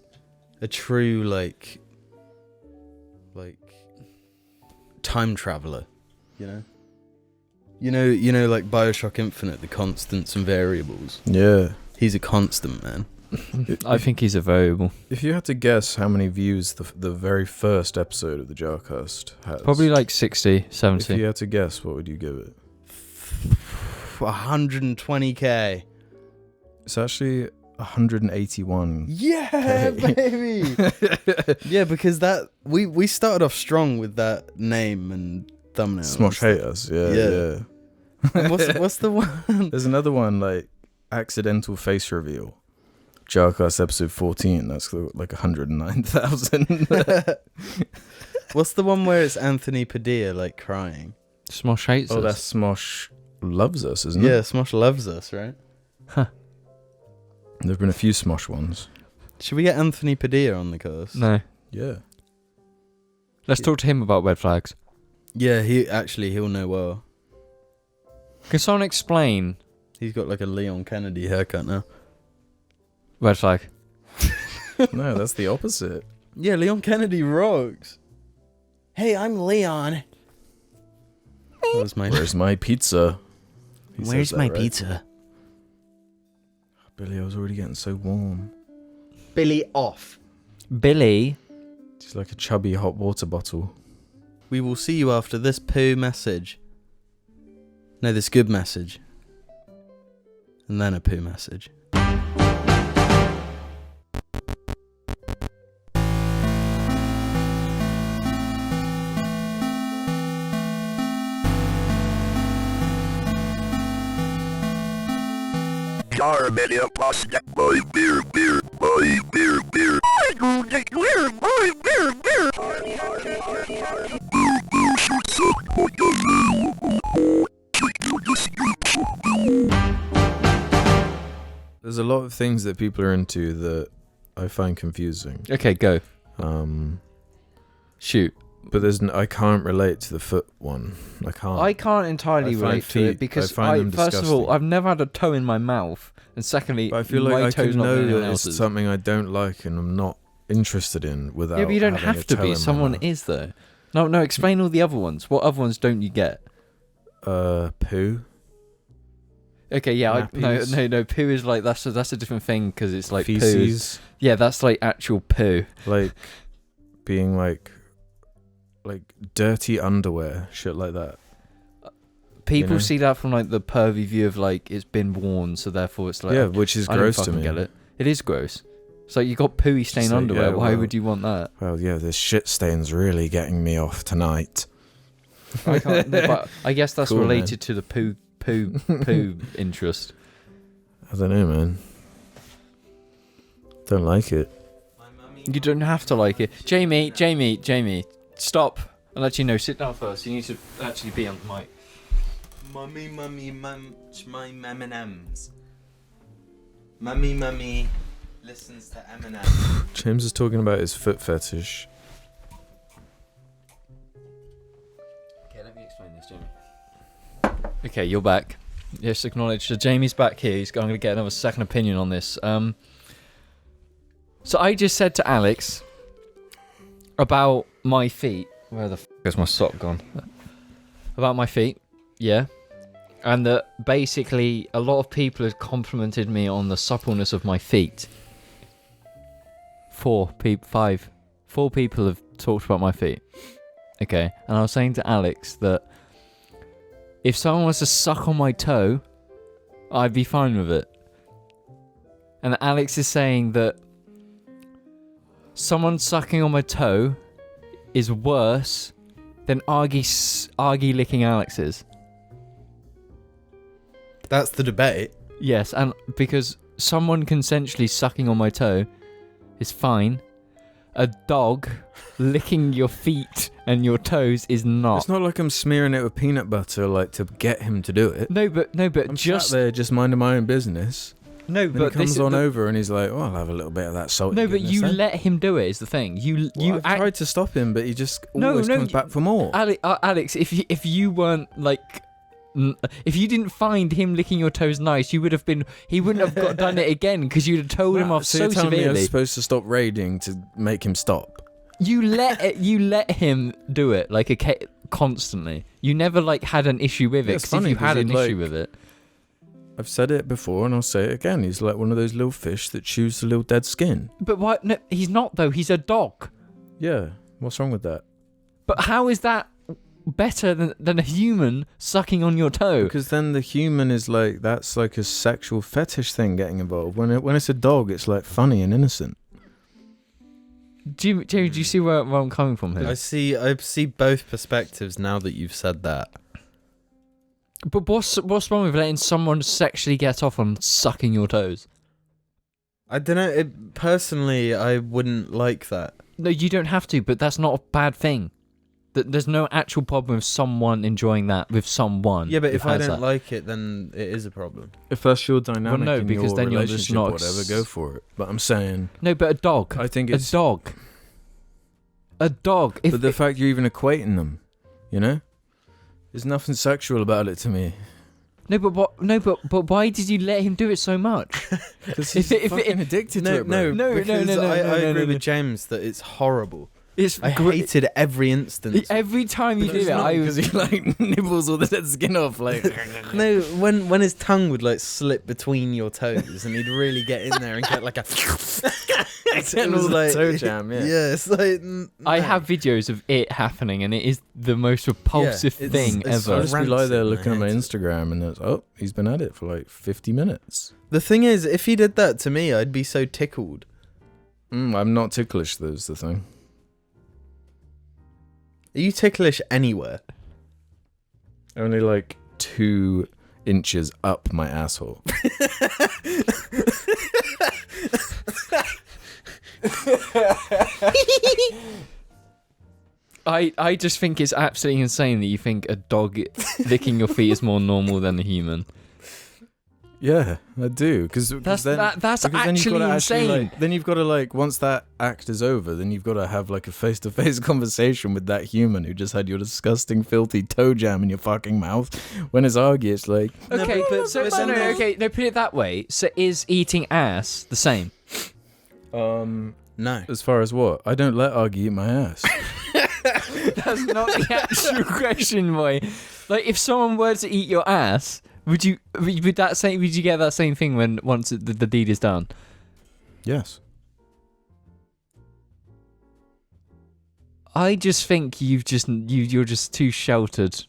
true, like... time traveler, you know? You know, like BioShock Infinite, the constants and variables. Yeah. He's a constant, man. I think he's a variable. If you had to guess how many views the very first episode of the JARCast has... Probably like 60, 70. If you had to guess, what would you give it? 120k. It's actually 181. Yeah, baby. Yeah, because that we started off strong with that name and thumbnail. Smosh hate us. Yeah. And what's the one? There's another one, like accidental face reveal. JARCast episode 14. That's like 109,000. What's the one where it's Anthony Padilla like crying? Smosh hates us. Oh, that's Smosh loves us, isn't it? Yeah, Smosh loves us, right? Huh. There've been a few Smosh ones. Should we get Anthony Padilla on the cast? No. Yeah. Let's talk to him about red flags. Yeah, he'll know well. Can someone explain He's got like a Leon Kennedy haircut now. red flag? No, that's the opposite. Yeah, Leon Kennedy rocks. Hey, I'm Leon. Where's my pizza? He Where's says that, my right? pizza? Billy, I was already getting so warm. Billy off. Billy. She's like a chubby hot water bottle. We will see you after this poo message. No, this good message. And then a poo message. Media Posdact, buy beer, buy beer. I go get beer, buy beer. Beer should suck my There's a lot of things that people are into that I find confusing. Okay, go. Shoot. But I can't relate to the foot one. I can't entirely I find relate to feet- it because I find them first of all, disgusting. I've never had a toe in my mouth, and secondly, But I feel my like I toe's can not know anyone that it's else's. something I don't like and I'm not interested in without. Yeah, but you don't having a have to toe be. in my Someone mouth. is though. No. Explain all the other ones. What other ones don't you get? Poo. Okay, yeah, Nappies. no. Poo is like that's a different thing because it's like poo. Feces. Yeah, that's like actual poo. Like being like dirty underwear, shit like that. People You know? see that from like the pervy view of like it's been worn, so therefore it's like Yeah, which is I don't gross to fucking me. get it. It is gross. It's like you got pooey stained like, underwear. yeah, Why well- would you want that? Well, yeah, this shit stain's really getting me off tonight. I can't. No, but I guess that's Cool, related to the poo interest. I don't know, man. Don't like it. My mummy You don't have to like it. Jamie, stop. I'll let you know. Sit down first. You need to actually be on the mic. Mummy, my M&Ms. Mummy listens to M&Ms. James is talking about his foot fetish. Okay, let me explain this, Jamie. Okay, you're back. Yes, acknowledge. So Jamie's back here. I'm going to get another second opinion on this. So I just said to Alex about my feet. Where the f*** is my sock gone? About my feet, yeah. And that basically a lot of people have complimented me on the suppleness of my feet. 4 people have talked about my feet. Okay, and I was saying to Alex that if someone was to suck on my toe, I'd be fine with it. And Alex is saying that someone sucking on my toe is worse than Argy licking Alex's. That's the debate. Yes, and because someone consensually sucking on my toe is fine. A dog licking your feet and your toes is not. It's not like I'm smearing it with peanut butter, like to get him to do it. No, but I'm just sat there, just minding my own business. no, Then but he comes on over and he's like, "Oh, I'll have a little bit of that salt." No, but you let him do it. Is the thing. I've tried to stop him, but he just always comes back for more. Alex, if you weren't like. If you didn't find him licking your toes nice, he wouldn't have done it again because you'd have told him off so you're telling me I severely. was supposed to stop raiding to make him stop. You let him do it like constantly. You never like had an issue with it. Yeah, it's Because if funny you had 'cause an he'd, issue like- with it, I've said it before and I'll say it again. He's like one of those little fish that chews the little dead skin. but why? No, he's not though. He's a dog. Yeah, what's wrong with that? But how is that better than a human sucking on your toe? Because then the human is like, that's like a sexual fetish thing getting involved. When it's a dog, it's like funny and innocent. Jamie, do you see where I'm coming from here? I see both perspectives now that you've said that. But what's wrong with letting someone sexually get off on sucking your toes? I don't know. Personally, I wouldn't like that. No, you don't have to, but that's not a bad thing. There's no actual problem with someone enjoying that with someone. Yeah, but who if I has don't that. like it, then it is a problem. If that's your dynamic no, in because your then you're just relationship not or whatever, go for it. But I'm saying, No, but a dog. I think A it's... dog. A dog. But the fact you're even equating them, you know? There's nothing sexual about it to me. No, but what? No, but why did you let him do it so much? Because he's If it- fucking addicted to it, bro. No, because no, I agree no. with James that it's horrible. It's I hated every instance. every time you did it. I because was he like nibbles all the dead skin off, like. No, when his tongue would like slip between your toes and he'd really get in there and get like a. Getting all the toe jam, yeah. Yeah, it's like. I have videos of it happening, and it is the most repulsive it's- thing it's ever. I just be like there rancid, looking at my I hate it. Instagram and it's, oh, he's been at it for like 50 minutes. The thing is, if he did that to me, I'd be so tickled. I'm not ticklish, that's the thing. Are you ticklish anywhere? Only like 2 inches up my asshole. I just think it's absolutely insane that you think a dog licking your feet is more normal than a human. Yeah, I do. That's actually insane. Then you've got to like, once that act is over, then you've got to have like a face-to-face conversation with that human who just had your disgusting, filthy toe jam in your fucking mouth. When it's argue, it's like, Okay, but okay, no, put it that way. So is eating ass the same? No. as far as what? I don't let argue eat my ass. That's not the actual question, boy. Like, if someone were to eat your ass, would you get that same thing once the deed is done? Yes. I just think you're just too sheltered.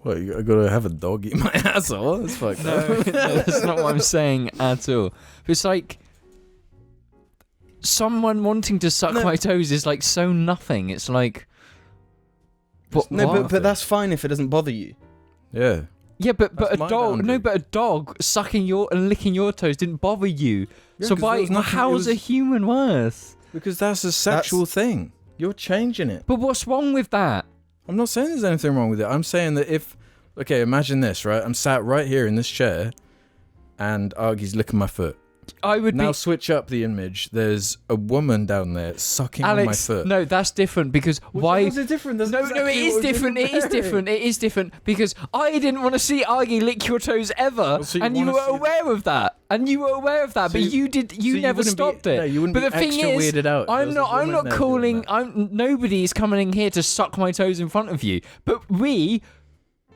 What, I gotta have a dog eat my asshole? That's fucked No, up. that's not what I'm saying at all. It's like someone wanting to suck my toes is like so nothing. It's like, No, what? but that's fine if it doesn't bother you. Yeah. Yeah, but That's a my dog. boundary. No, but a dog sucking your and licking your toes didn't bother you. Yeah, So 'cause there was nothing- it how's a was- human worse? Because that's a sexual thing. You're changing it. But what's wrong with that? I'm not saying there's anything wrong with it. I'm saying that if... Okay, imagine this, right? I'm sat right here in this chair, and Argy's licking my foot. I would Now be. switch up the image. There's a woman down there sucking on my Alex, foot. no, that's different because why? Is it different? That's No, exactly it what is we've been different. It is comparing. different. It is different because I didn't want to see Argy lick your toes ever, Well, so you and you wanna were see aware of that. And you were aware of that, So but you did. so You you never wouldn't be- stopped it. no, you wouldn't but be the thing extra is, weirded out if there I'm was a not. I'm woman not there calling. doing that. I'm. Nobody's coming in here to suck my toes in front of you. But we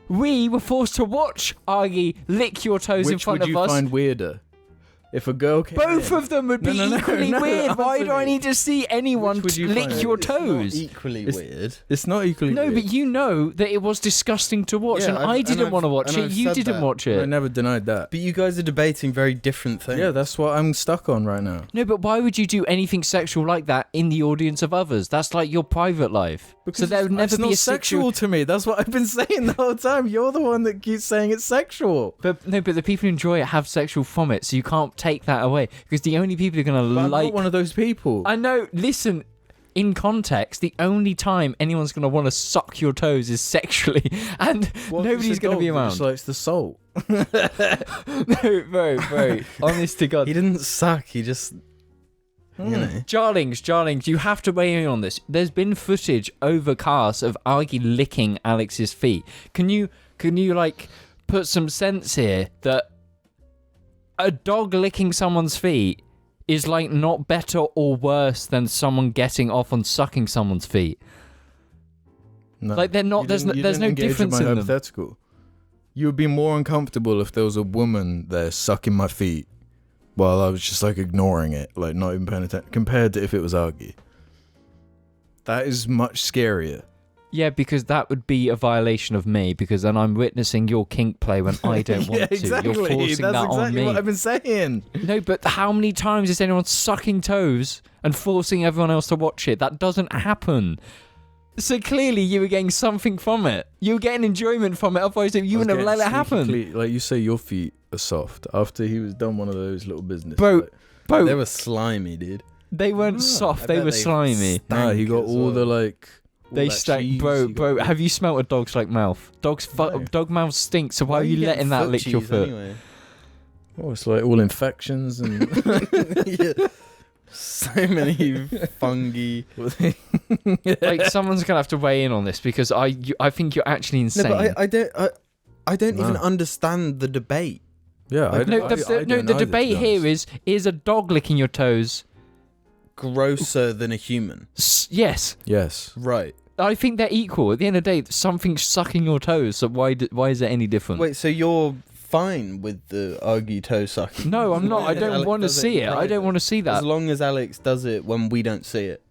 were forced to watch Argy lick your toes in Which front would of you us. find weirder? If a girl came Both in, of them would be No, equally no, weird. Why answer do I me. need to see anyone Which would you lick find your weird? toes? Equally It's- weird. It's not equally No, weird. but you know that it was disgusting to watch, Yeah, and I didn't want to watch it. I've You said didn't that. watch I it. never denied that. But you guys are debating very different things. Yeah, that's what I'm stuck on right now. No, but why would you do anything sexual like that in the audience of others? That's like your private life. So there would never it's be not a sexual to me. That's what I've been saying the whole time. You're the one that keeps saying it's sexual. But no, but the people who enjoy it have sexual from it, so you can't take that away because the only people who are gonna But I'm like. not one of those people. I know. Listen. In context, the only time anyone's going to want to suck your toes is sexually, and What if nobody's it's a going to dog be that around. just likes the salt. No, bro, honest to God. He didn't suck. He just, you know. Jarlings, you have to weigh in on this. There's been footage overcast of Argy licking Alex's feet. Can you like put some sense here that a dog licking someone's feet is like not better or worse than someone getting off on sucking someone's feet? No. Like they're not. You There's didn't no engage with difference my in them. hypothetical. You would be more uncomfortable if there was a woman there sucking my feet while I was just like ignoring it, like not even paying attention, compared to if it was Argy. That is much scarier. Yeah, because that would be a violation of me, because then I'm witnessing your kink play when I don't want Yeah, to. exactly. You're forcing That's that on exactly me. what I've been saying. No, but how many times is anyone sucking toes and forcing everyone else to watch it? That doesn't happen. So clearly you were getting something from it. You were getting enjoyment from it, otherwise you wouldn't have let it happen. Like you say, your feet are soft after he was done one of those little business. Bro, like, They were slimy, dude. they weren't I soft, they bet were they slimy. nah, he got stank as all well. the like. all They that stank, cheese, bro. he got- Have you smelt a dog's like mouth? No. Dog mouths stink. So why are you getting letting that foot lick your cheese foot? Anyway? Oh, it's like all infections and. Yeah. So many fungi. Like someone's gonna have to weigh in on this because I think you're actually No, insane. but I don't No. even understand the debate. Yeah, I No, don't- the I don't the either, to debate be here honest. is a dog licking your toes. Grosser than a human. Yes, Yes. Right. I think they're equal. At the end of the day, something's sucking your toes. So why is it any different? Wait, so you're fine with the Argy toe sucking? No, I'm not. I don't Alex want to does it see in it. I private. don't want to see that. As long as Alex does it when we don't see it.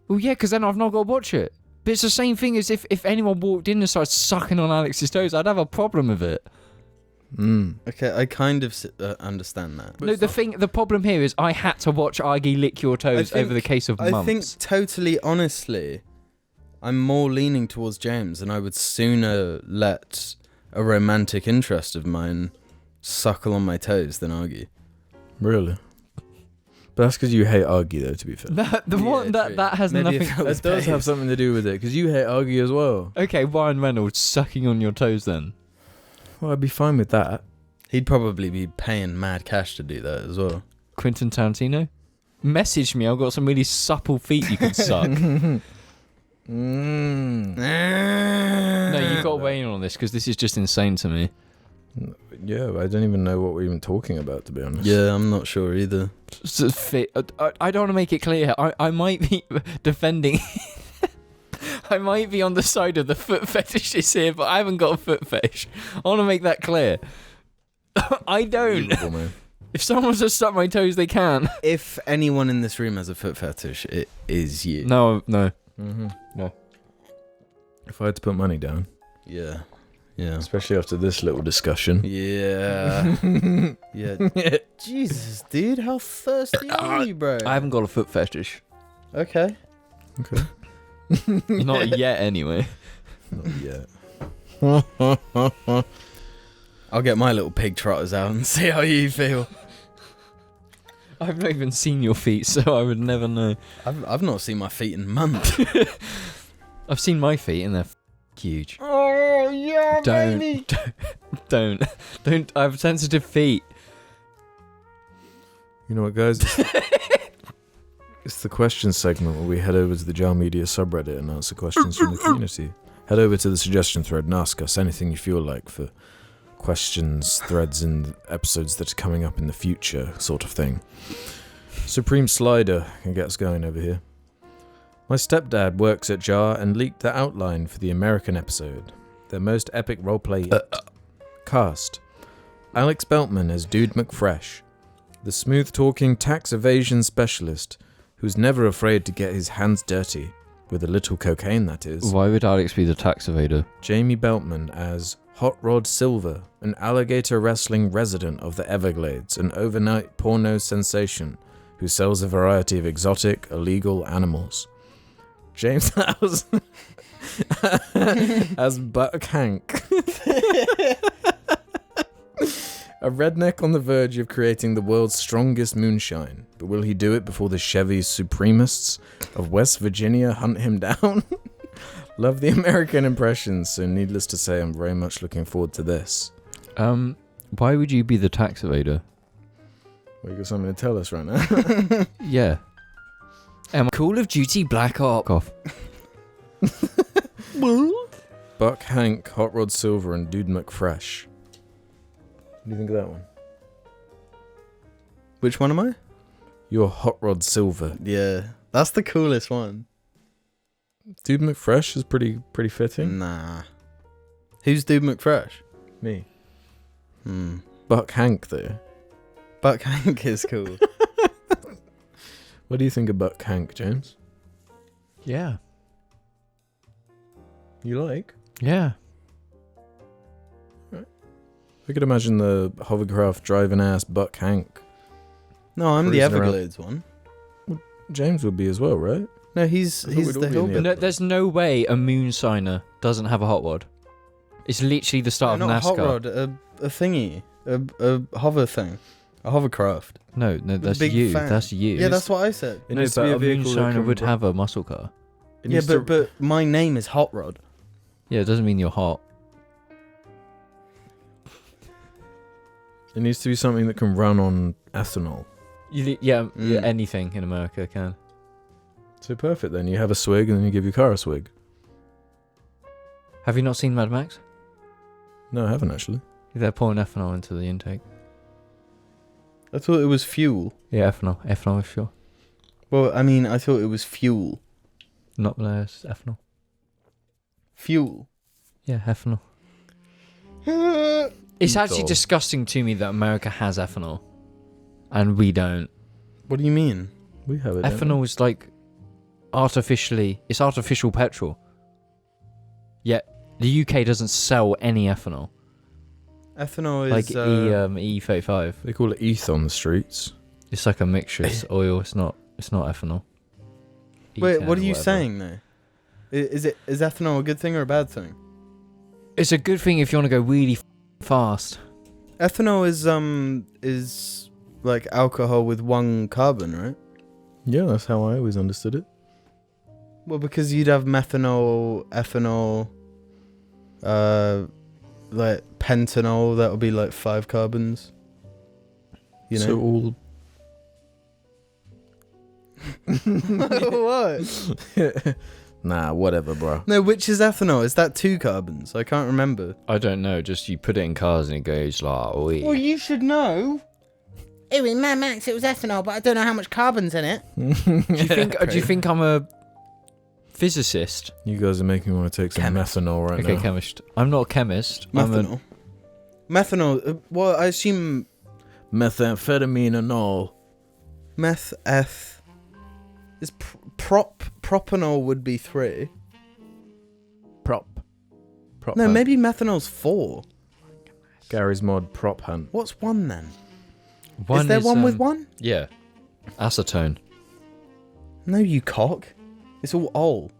Well, yeah, because then I've not got to watch it. But it's the same thing as if anyone walked in and started sucking on Alex's toes, I'd have a problem with it. Okay, I kind of understand that. No, the problem here is I had to watch Argy lick your toes think- over the case of I months. think totally honestly, I'm more leaning towards James, and I would sooner let a romantic interest of mine suckle on my toes than Argy. Really? But that's because you hate Argy, though, to be fair. That has Maybe nothing. if I was That does paid. have something to do with it, because you hate Argy as well. Okay, Ryan Reynolds sucking on your toes then. Well, I'd be fine with that. He'd probably be paying mad cash to do that as well. Quentin Tarantino? Message me, I've got some really supple feet you can suck. No, you've got to weigh in on this because this is just insane to me. Yeah, I don't even know what we're even talking about, to be honest. Yeah, I'm not sure either. I don't want to make it clear. I might be defending. I might be on the side of the foot fetishes here, but I haven't got a foot fetish. I want to make that clear. I don't. Beautiful, man. If someone wants to suck my toes, they can. If anyone in this room has a foot fetish, it is you. No. Mm-hmm. No. If I had to put money down, Yeah. Yeah. especially after this little discussion. Yeah. Yeah. Jesus, dude, how thirsty are you, bro? I haven't got a foot fetish. Okay. Okay. Not yet, anyway. Not yet. I'll get my little pig trotters out and see how you feel. I've not even seen your feet, so I would never know. I've not seen my feet in months. I've seen my feet and they're huge. Oh yeah, Don't. I have sensitive feet. You know what, guys? It's the question segment where we head over to the Jar Media subreddit and answer questions from the community. Head over to the suggestion thread and ask us anything you feel like for questions, threads, and episodes that are coming up in the future, sort of thing. Supreme Slider can get us going over here. My stepdad works at Jar and leaked the outline for the American episode. Their most epic roleplay yet. Cast. Alex Beltman as Dude McFresh, the smooth-talking tax evasion specialist who's never afraid to get his hands dirty, with a little cocaine, that is. Why would Alex be the tax evader? Jamie Beltman as Hot Rod Silver, an alligator wrestling resident of the Everglades, an overnight porno sensation who sells a variety of exotic, illegal animals. James House as Buck Hank, a redneck on the verge of creating the world's strongest moonshine. But will he do it before the Chevy supremists of West Virginia hunt him down? Love the American impressions, so needless to say, I'm very much looking forward to this. Why would you be the tax evader? Well, you got something to tell us right now? Yeah. Call of Duty Black Ops. Buck Hank, Hot Rod Silver, and Dude McFresh. What do you think of that one? Which one am I? You're Hot Rod Silver. Yeah, that's the coolest one. Dude McFresh is pretty fitting. Nah. Who's Dude McFresh? Me. Buck Hank, though. Buck Hank is cool. What do you think of Buck Hank, James? Yeah. You like? Yeah. I could imagine the hovercraft driving ass Buck Hank. No, I'm the Cruising around. Everglades one. James would be as well, right? No, he's I thought we'd the all be in hillbilly. the No, there's no way a moon signer doesn't have a hot rod. It's literally the start No, of not NASCAR. a hot rod, a thingy, a hover thing, a hovercraft. No, a that's big you. fan. That's you. Yeah, that's what I said. It No, needs to but be a moon vehicle that signer can would br- have a muscle car. it Yeah, needs to- but my name is Hot Rod. Yeah, it doesn't mean you're hot. It needs to be something that can run on ethanol. Yeah, anything in America can. So perfect then. You have a swig and then you give your car a swig. Have you not seen Mad Max? No, I haven't actually. They're pouring ethanol into the intake. I thought it was fuel. Yeah, ethanol. Ethanol is sure. Well, I mean, I thought it was fuel. Not there's ethanol. Fuel. Yeah, ethanol. It's actually Ethanol. disgusting to me that America has ethanol, and we don't. What do you mean? We have it. don't we? Ethanol is like it's artificial petrol. Yet the UK doesn't sell any ethanol. Ethanol Like is E35. They call it ETH on the streets. It's like a mixture. It's oil. It's not ethanol. Wait, Ethane what are or you whatever. saying though? Is ethanol a good thing or a bad thing? It's a good thing if you want to go really fast. Ethanol is like alcohol with one carbon, right? Yeah, that's how I always understood it. Well, because you'd have methanol, ethanol, like pentanol, that would be like 5 carbons. You know? So all What? Nah, whatever, bro. No, which is ethanol? Is that 2 carbons? I can't remember. I don't know. Just you put it in cars and it goes like. Wee. Well, you should know. Oh, in Mad Max it was ethanol, but I don't know how much carbon's in it. Do you think I'm a physicist? You guys are making me want to take some Chemist. methanol right Okay, now. chemist. I'm not a chemist. I'm a, Methanol. Well, I assume Methamphetamine and all. meth is propanol would be 3. Prop No, hunt. maybe methanol's 4. Gary's mod prop hunt. What's 1 then? one is there one with 1? Yeah. Acetone. No, you cock. It's all ol.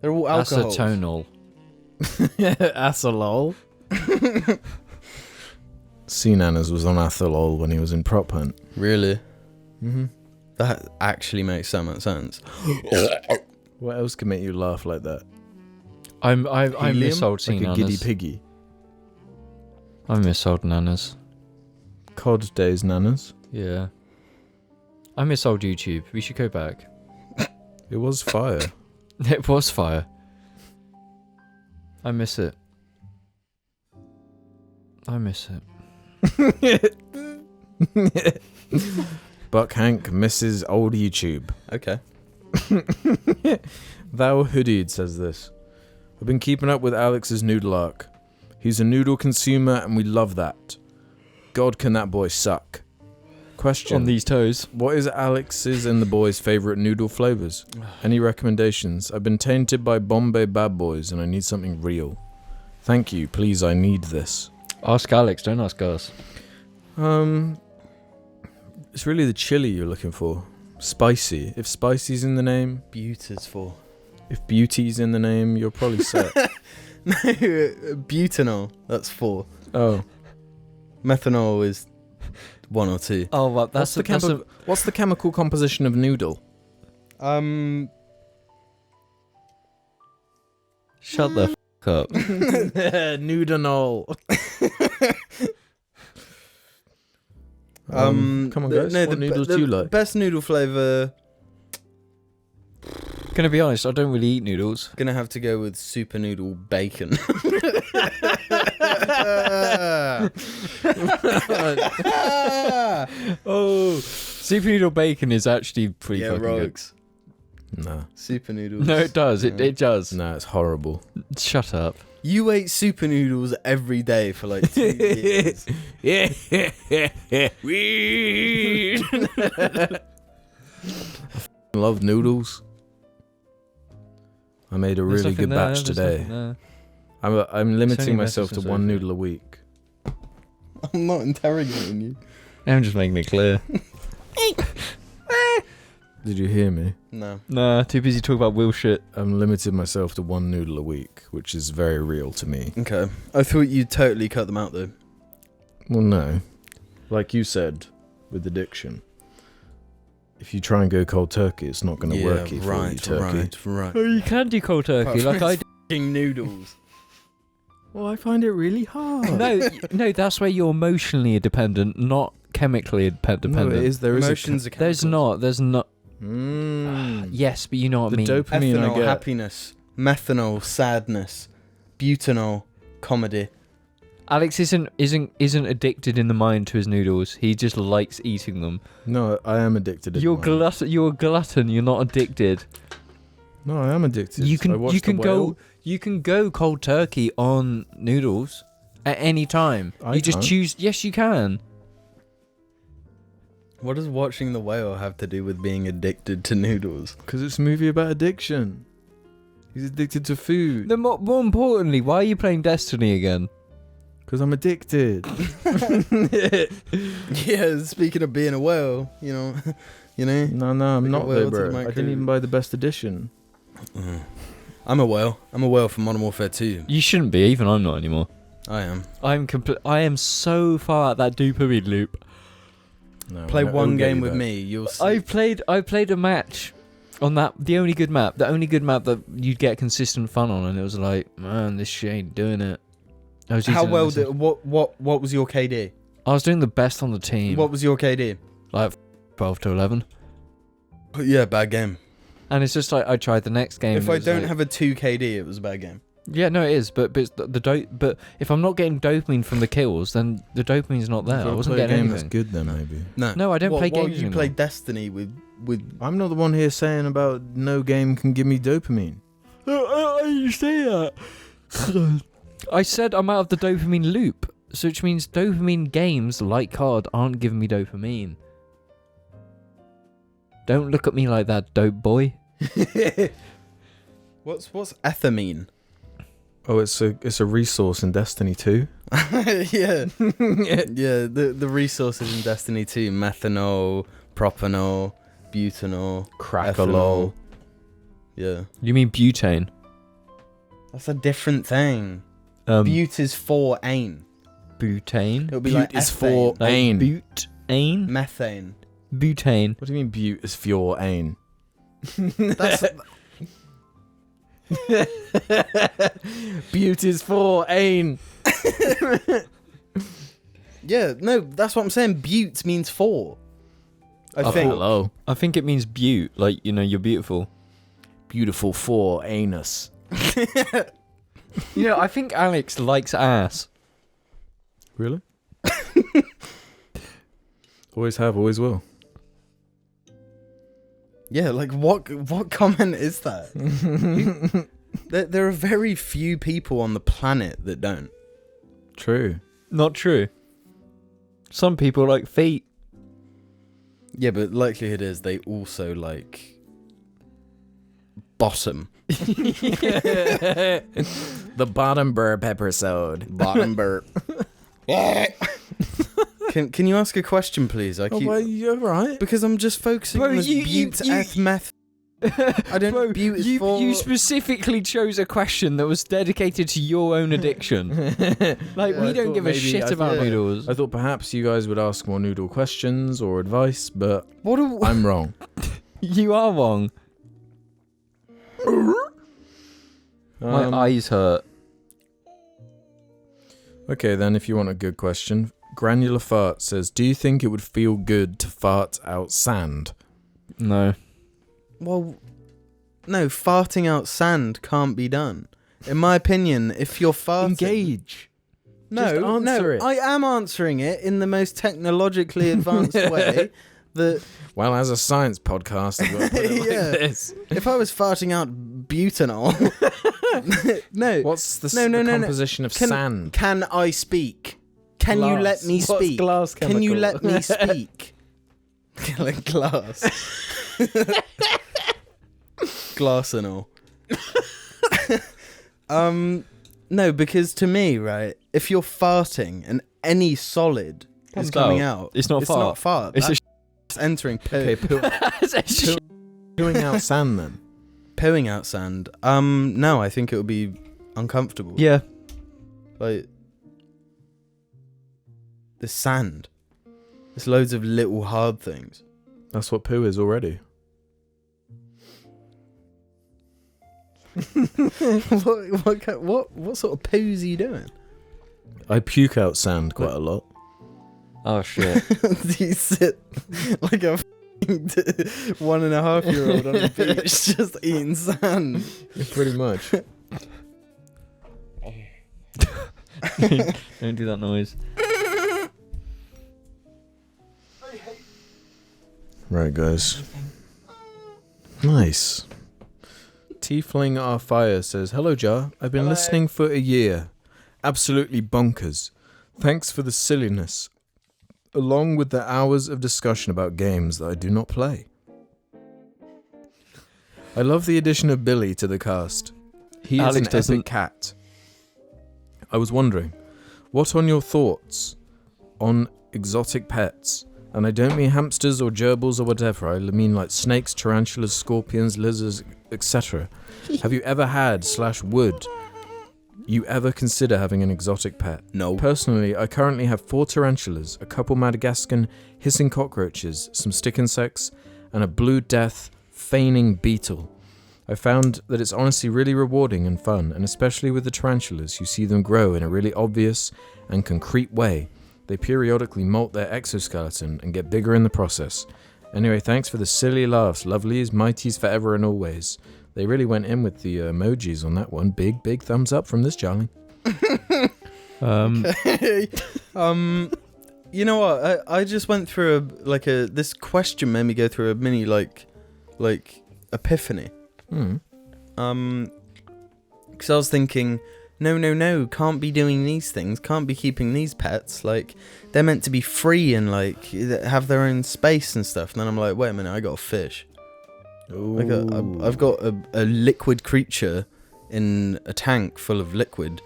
They're all alcohols. Acetonol. Atholol. C Nanas was on Atholol when he was in Prop Hunt. Really? Mm-hmm. That actually makes so much sense. What else can make you laugh like that? I Helium? miss old Like a Nanas. giddy piggy. I miss old Nanas. COD days, Nanas. Yeah. I miss old YouTube. We should go back. It was fire. It was fire. I miss it. I miss it. Buck Hank misses old YouTube. Okay. Thou Hoodied says this. I've been keeping up with Alex's noodle arc. He's a noodle consumer and we love that. God, can that boy suck. Question. On these toes. What is Alex's and the boys' favourite noodle flavours? Any recommendations? I've been tainted by Bombay Bad Boys and I need something real. Thank you, please, I need this. Ask Alex, don't ask us. It's really the chili you're looking for. Spicy. If spicy's in the name, Buters for. if beauty's in the name, you're probably set. No, butanol. That's 4. Oh. Methanol is 1 or 2. Oh, well, What's the chemical composition of noodle? Shut the f*** up. Noodanol. Come on, guys. What noodles do you like? Best noodle flavour. Gonna be honest, I don't really eat noodles. Gonna have to go with super noodle bacon. Oh, super noodle bacon is actually pretty Yeah, fucking rocks. Nah. Super noodles. good. No, it does. Yeah. It does. Nah, it's horrible. Shut up. You ate super noodles every day for like 2 years. Weed. I love noodles. I made a There's really nothing good there, batch there's today. nothing there. I'm only limiting myself to messages one over noodle a week. I'm not interrogating you. I'm just making it clear. Did you hear me? No. Nah, too busy talking about Will shit. I'm limited myself to one noodle a week, which is very real to me. Okay. I thought you'd totally cut them out though. Well, no. Like you said, with addiction. If you try and go cold turkey, it's not going to work for you, turkey. Right. Oh, you can do cold turkey, like I do. F***ing noodles. Well, I find it really hard. No, that's where you're emotionally dependent, not chemically dependent. No, it is. There is Emotions are There's chemicals. there's not. Mm. Yes, but you know what I The mean. dopamine I Ethanol, get. happiness. Methanol, sadness. Butanol, comedy. Alex isn't addicted in the mind to his noodles. He just likes eating them. No, I am addicted. You're a glutton. You're not addicted. No, I am addicted. You I watched The Whale. You can go cold turkey on noodles at any time. I You just can't. choose. Yes, you can. What does watching The Whale have to do with being addicted to noodles? Because it's a movie about addiction. He's addicted to food. More importantly, why are you playing Destiny again? Because I'm addicted. Yeah, speaking of being a whale, you know. No, I'm Like a not whale though, to the bro. I micro- didn't even buy the best edition. I'm a whale. I'm a whale for Modern Warfare 2. You shouldn't be. Even I'm not anymore. I am. I am so far out that dopamine loop. No, Play I'll one get game you with that. me, you'll see. I played a match on the only good map that you'd get consistent fun on, and it was like, man, this shit ain't doing it. How well did what was your KD? I was doing the best on the team. What was your KD? Like 12 to 11. Yeah, bad game. And it's just like I tried the next game. If I don't have a 2 KD, it was a bad game. Yeah, no, it is. But but if I'm not getting dopamine from the kills, then the dopamine's not there. I wasn't play a getting game anything. that's good then, maybe. No, I don't play Why games would you anymore. play Destiny with? I'm not the one here saying about no game can give me dopamine. You say that. I said I'm out of the dopamine loop, so which means dopamine games like COD aren't giving me dopamine. Don't look at me like that, dope boy. What's ethamine? Oh, it's a resource in Destiny 2. Yeah. The resources in Destiny 2: methanol, propanol, butanol, Crackalol. ethanol. Yeah. You mean butane? That's a different thing. Butane. Bute is for ain. It'll be Bute like is for ethane. Like ain. butane. Methane. Butane. What do you mean bute is for your ain? That's Bute is for ain. yeah. No, that's what I'm saying. Bute means for. I Oh, think. Hello. I think it means butte, like, you know, you're beautiful. Beautiful for anus. You know, I think Alex likes ass. Really? Always have, always will. Yeah, like what comment is that? There are very few people on the planet that don't. True. Not true. Some people like feet. Yeah, but likelihood is they also like bottom. The bottom burp episode. Bottom burp. Can you ask a question, please? I Oh, keep well, you're right. because I'm just focusing Bro, on this bute meth. I don't know. Bute is for. You specifically chose a question that was dedicated to your own addiction. Like, Yeah, we I don't thought give a maybe- shit I about thought- noodles. I thought perhaps you guys would ask more noodle questions or advice, but What do I'm wrong. You are wrong. My eyes hurt. Okay, then, if you want a good question, Granular Fart says, do you think it would feel good to fart out sand? No. Well, no, farting out sand can't be done. In my opinion, if you're farting... Engage. No, Just answer no, it. I am answering it in the most technologically advanced way that Well, as a science podcast, I've got to put it like Yeah. this. if I was farting out butanol... no, What's the, No, the no. composition of sand? Can I speak? Can you let me What's speak? glass Can you chemical? let me speak? Like glass. Glass and all. No, because to me, right, if you're farting and any solid is Comes coming out, out, it's not it's fart. not fart. It's a That's entering poo. Okay, pooing out sand then. Pooing out sand. No, I think it would be uncomfortable. Yeah. Like, the sand. There's loads of little hard things. That's what poo is already. What sort of poos are you doing? I puke out sand quite a lot. Oh, shit. Do you sit like a 1.5-year-old on a beach just eating sand? Pretty much. Don't do that noise. Right, guys. Nice. Tiefling Our Fire says, hello, Jar. I've been listening for a year. Absolutely bonkers. Thanks for the silliness, along with the hours of discussion about games that I do not play. I love the addition of Billy to the cast. He is Alex an doesn't. epic cat. I was wondering, what are your thoughts on exotic pets? And I don't mean hamsters or gerbils or whatever. I mean like snakes, tarantulas, scorpions, lizards, etc. Have you ever had / would you ever consider having an exotic pet? No. Personally, I currently have 4 tarantulas, a couple Madagascan hissing cockroaches, some stick insects, and a blue death feigning beetle. I found that it's honestly really rewarding and fun, and especially with the tarantulas, you see them grow in a really obvious and concrete way. They periodically molt their exoskeleton and get bigger in the process. Anyway, thanks for the silly laughs, lovelies, mighties forever and always. They really went in with the emojis on that one. Big thumbs up from this Charlie. You know what? I just went through this question made me go through a mini like epiphany. Because I was thinking, no, can't be doing these things, can't be keeping these pets. Like, they're meant to be free and like have their own space and stuff. And then I'm like, wait a minute, I got a fish. Like I've got a liquid creature in a tank full of liquid,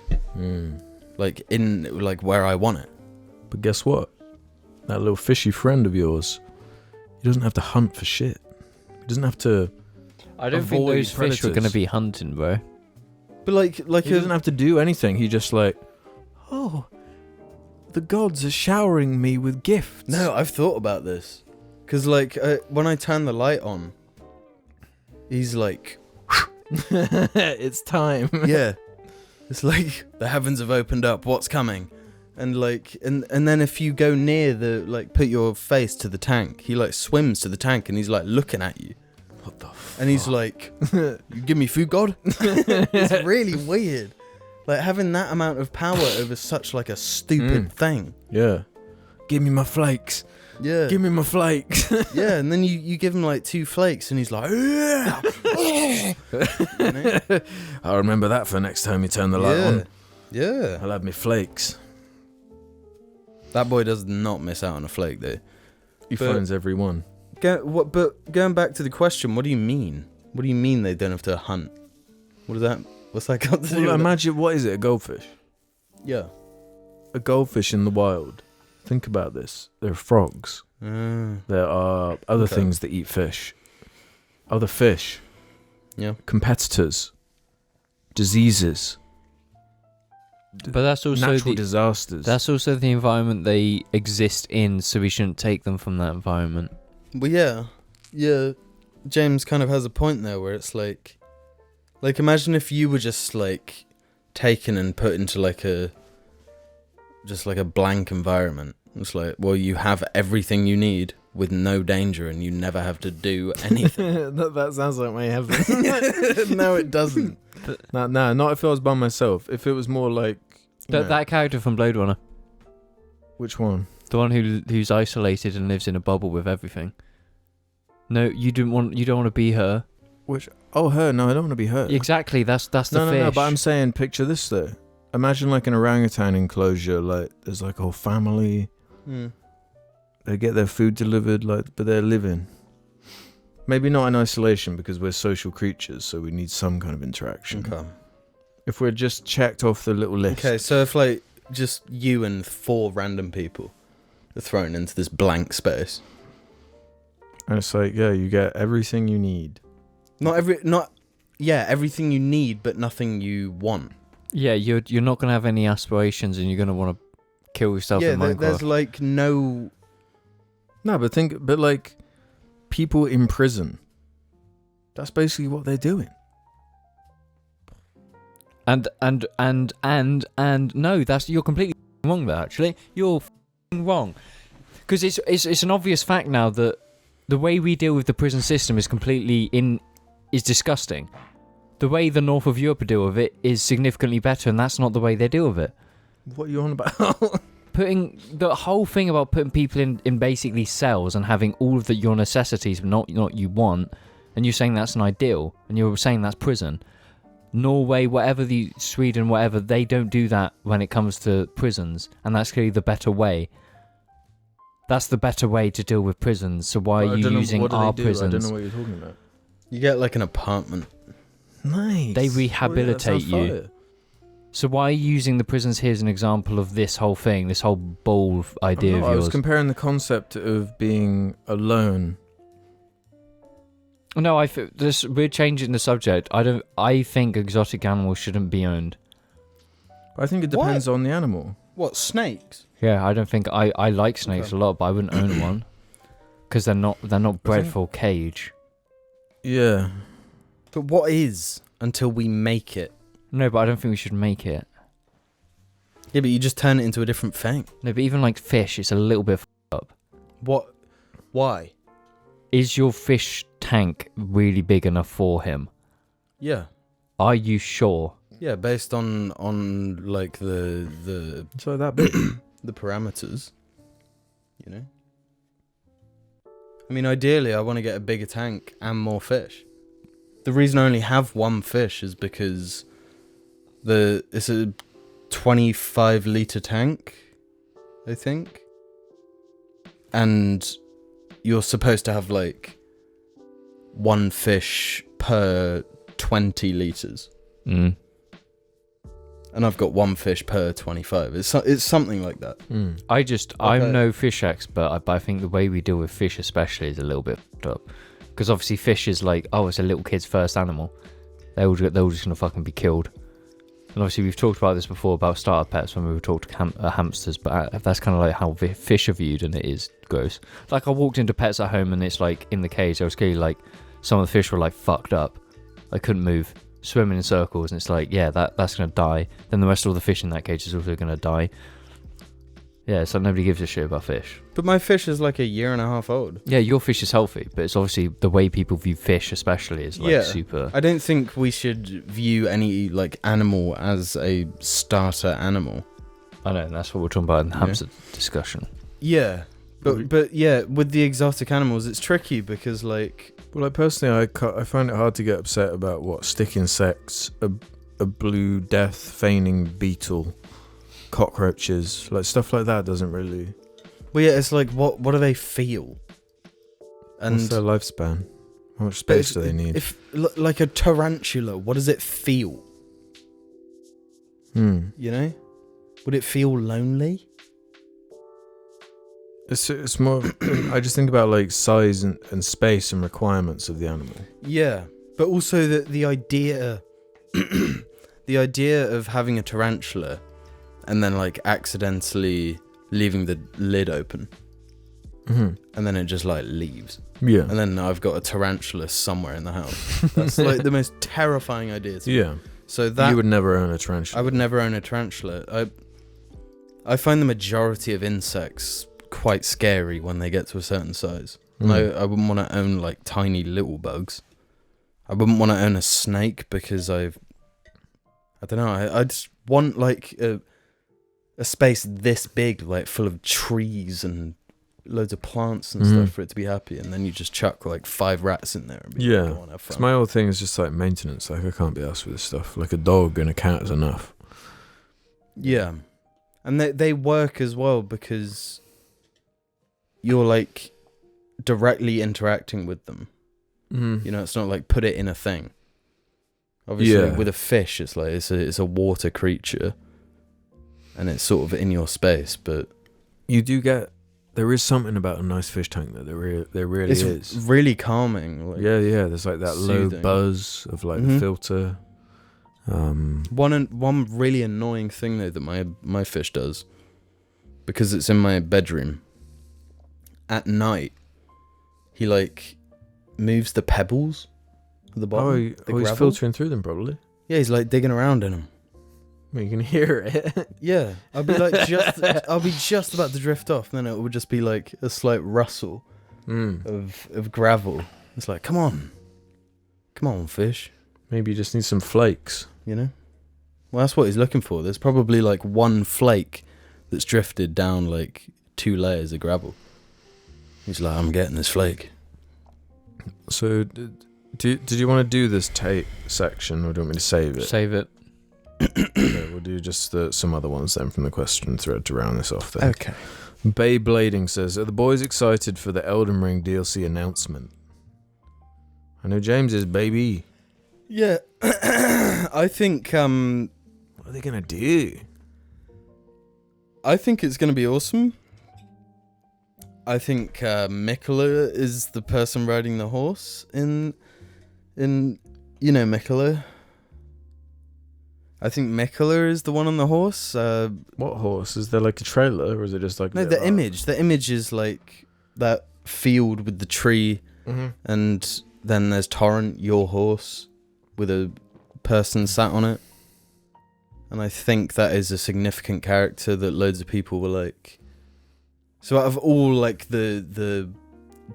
like in like where I want it. But guess what? That little fishy friend of yours, he doesn't have to hunt for shit. He doesn't have to. I don't think Avoid those fish were going to predators. be hunting, bro. But like He doesn't have to do anything. He just like, oh, the gods are showering me with gifts. No, I've thought about this. Because, like, when I turn the light on, he's like, it's time. yeah. It's like, the heavens have opened up, what's coming? And, like, and then if you go near put your face to the tank, he, like, swims to the tank and he's, like, looking at you. What the fuck? And he's like, you give me food, God? It's really weird. Like, having that amount of power over such, like, a stupid thing. Yeah. Give me my flakes. Yeah. Give me my flakes. Yeah, and then you give him, like, 2 flakes and he's like, yeah. You know? I'll remember that for next time you turn the light on. Yeah. I'll have me flakes. That boy does not miss out on a flake, though. He finds every one. But going back to the question, what do you mean? What do you mean they don't have to hunt? What's that got to do with it? Imagine, what is it, a goldfish? Yeah. A goldfish in the wild. Think about this. There are frogs. There are other things that eat fish. Other fish. Yeah. Competitors. Diseases. But that's also natural disasters. That's also the environment they exist in, so we shouldn't take them from that environment. Well, yeah. James kind of has a point there where it's like imagine if you were just like taken and put into like a blank environment. It's like, well, you have everything you need with no danger and you never have to do anything. that sounds like my heaven. No, it doesn't. No, not if I was by myself. If it was more like That character from Blade Runner, which one? the one who's isolated and lives in a bubble with everything. No, you don't want to be her. Which? Oh, her. No, I don't want to be her. Exactly. That's the fish. No. But I'm saying, picture this though. Imagine like an orangutan enclosure. Like there's like a whole family. They get their food delivered, but they're living. Maybe not in isolation because we're social creatures, so we need some kind of interaction. Okay. If we're just checked off the little list. Okay, so if like just you and 4 random people are thrown into this blank space. And it's like, yeah, you get everything you need. Everything you need, but nothing you want. Yeah, you're not gonna have any aspirations, and you're gonna want to kill yourself in Minecraft. There's like no. No, but like people in prison. That's basically what they're doing. And no, you're completely wrong there. Actually, you're wrong, because it's an obvious fact now that the way we deal with the prison system is is disgusting. The way the north of Europe deal with it is significantly better, and that's not the way they deal with it. What are you on about? Putting the whole thing about putting people in basically cells and having all of your necessities, but not you want, and you're saying that's an ideal, and you're saying that's prison. Norway, Sweden, whatever, they don't do that when it comes to prisons, and that's clearly the better way. That's the better way to deal with prisons. So why are you using our prisons? I don't know what you're talking about. You get like an apartment. Nice. They rehabilitate you. Fire. So why are you using the prisons here as an example of this whole thing, this whole bold idea of yours? I was comparing the concept of being alone. No, we're changing the subject. I think exotic animals shouldn't be owned. I think it depends on the animal. What, snakes? Yeah, I don't think I like snakes a lot, but I wouldn't own one because they're not bred for cage. Yeah. But what is until we make it? No, but I don't think we should make it. Yeah, but you just turn it into a different thing. No, but even like fish, it's a little bit up. What? Why? Is your fish tank really big enough for him? Yeah. Are you sure? Yeah, based on like the So that big. the parameters, you know. I mean, ideally, I want to get a bigger tank and more fish. The reason I only have one fish is because it's a 25-litre tank, I think, and you're supposed to have like one fish per 20 litres. Mm. And I've got one fish per 25. It's something like that. I'm no fish expert, but I think the way we deal with fish especially is a little bit fucked up. Because obviously fish is like, it's a little kid's first animal. They're all just going to fucking be killed. And obviously we've talked about this before about starter pets when we were talking hamsters, but that's kind of like how fish are viewed, and it is gross. Like I walked into Pets at Home and it's like in the cage, I was clearly like, some of the fish were like fucked up. I couldn't move, swimming in circles, and it's like, yeah, that's going to die. Then the rest of the fish in that cage is also going to die. Yeah, so nobody gives a shit about fish. But my fish is like 1.5 years old. Yeah, your fish is healthy, but it's obviously the way people view fish especially is like super... I don't think we should view any like animal as a starter animal. I know, that's what we're talking about in the hamster discussion. Yeah, but yeah, with the exotic animals, it's tricky because like... Well, like personally, I find it hard to get upset about what stick insects, a blue death feigning beetle, cockroaches, like stuff like that doesn't really... Well, yeah, it's like, what do they feel? And what's their lifespan? How much space do they need? If like a tarantula, what does it feel? You know? Would it feel lonely? It's more... I just think about like size and space and requirements of the animal. Yeah, but also the idea... the idea of having a tarantula and then like accidentally leaving the lid open, and then it just like leaves. Yeah. And then I've got a tarantula somewhere in the house. That's like the most terrifying idea to me. Yeah. So that you would never own a tarantula. I would never own a tarantula. I find the majority of insects quite scary when they get to a certain size. I wouldn't want to own like tiny little bugs. I wouldn't want to own a snake because I don't know. I just want like a space this big, like full of trees and loads of plants and stuff for it to be happy. And then you just chuck like 5 rats in there. And be like, go on, have fun. 'Cause my whole thing is just like maintenance. Like I can't be asked with this stuff. Like a dog and a cat is enough. Yeah, and they work as well because you're like directly interacting with them. You know, it's not like put it in a thing. Obviously, with a fish, it's like it's a water creature, and it's sort of in your space. But you do get there is something about a nice fish tank that there really it's is. Really calming. Like, yeah. There's like that soothing. low buzz of like the filter. One really annoying thing though that my fish does, because it's in my bedroom. At night, he like moves the pebbles at the bottom. He's filtering through them probably. Yeah, he's like digging around in them. Well, you can hear it. Yeah, I'll be just about to drift off, and then it would just be like a slight rustle of gravel. It's like, come on, fish. Maybe you just need some flakes. You know? Well, that's what he's looking for. There's probably like one flake that's drifted down like 2 layers of gravel. He's like, I'm getting this flake. So, did you want to do this tape section, or do you want me to save it? Save it. Okay, we'll do just some other ones then from the question thread to round this off then. Okay. Beyblading says, are the boys excited for the Elden Ring DLC announcement? I know James is, baby. Yeah. I think, what are they going to do? I think it's going to be awesome. I think Mikola is the person riding the horse in you know Mikola. I think Mikola is the one on the horse. What horse? Is there like a trailer, or is it just like... No, the image. The image is like that field with the tree, and then there's Torrent, your horse, with a person sat on it. And I think that is a significant character that loads of people were like... So out of all like the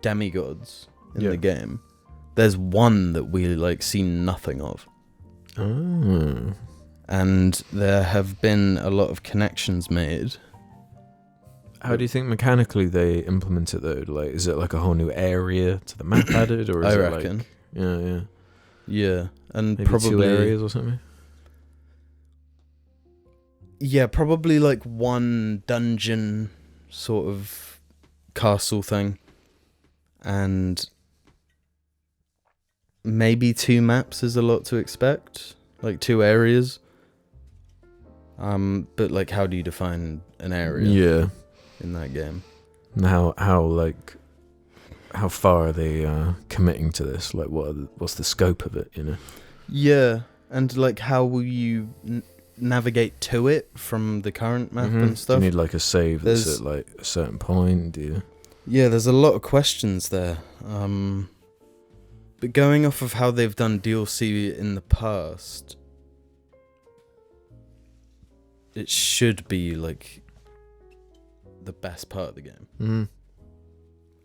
demigods in the game, there's one that we like see nothing of. Oh. And there have been a lot of connections made. How do you think mechanically they implement it though? Like, is it like a whole new area to the map added, or is I it reckon. Like, Yeah, and maybe probably 2 areas or something? Yeah, probably like one dungeon sort of castle thing, and maybe 2 maps is a lot to expect, like 2 areas. But like, how do you define an area in that game? And how far are they committing to this? Like, what's the scope of it, you know? Yeah, and like, how will you navigate to it from the current map and Do you stuff. need like a save that's There's- at like a certain point? Do you? Yeah, there's a lot of questions there. But going off of how they've done DLC in the past, it should be like the best part of the game. Mm-hmm.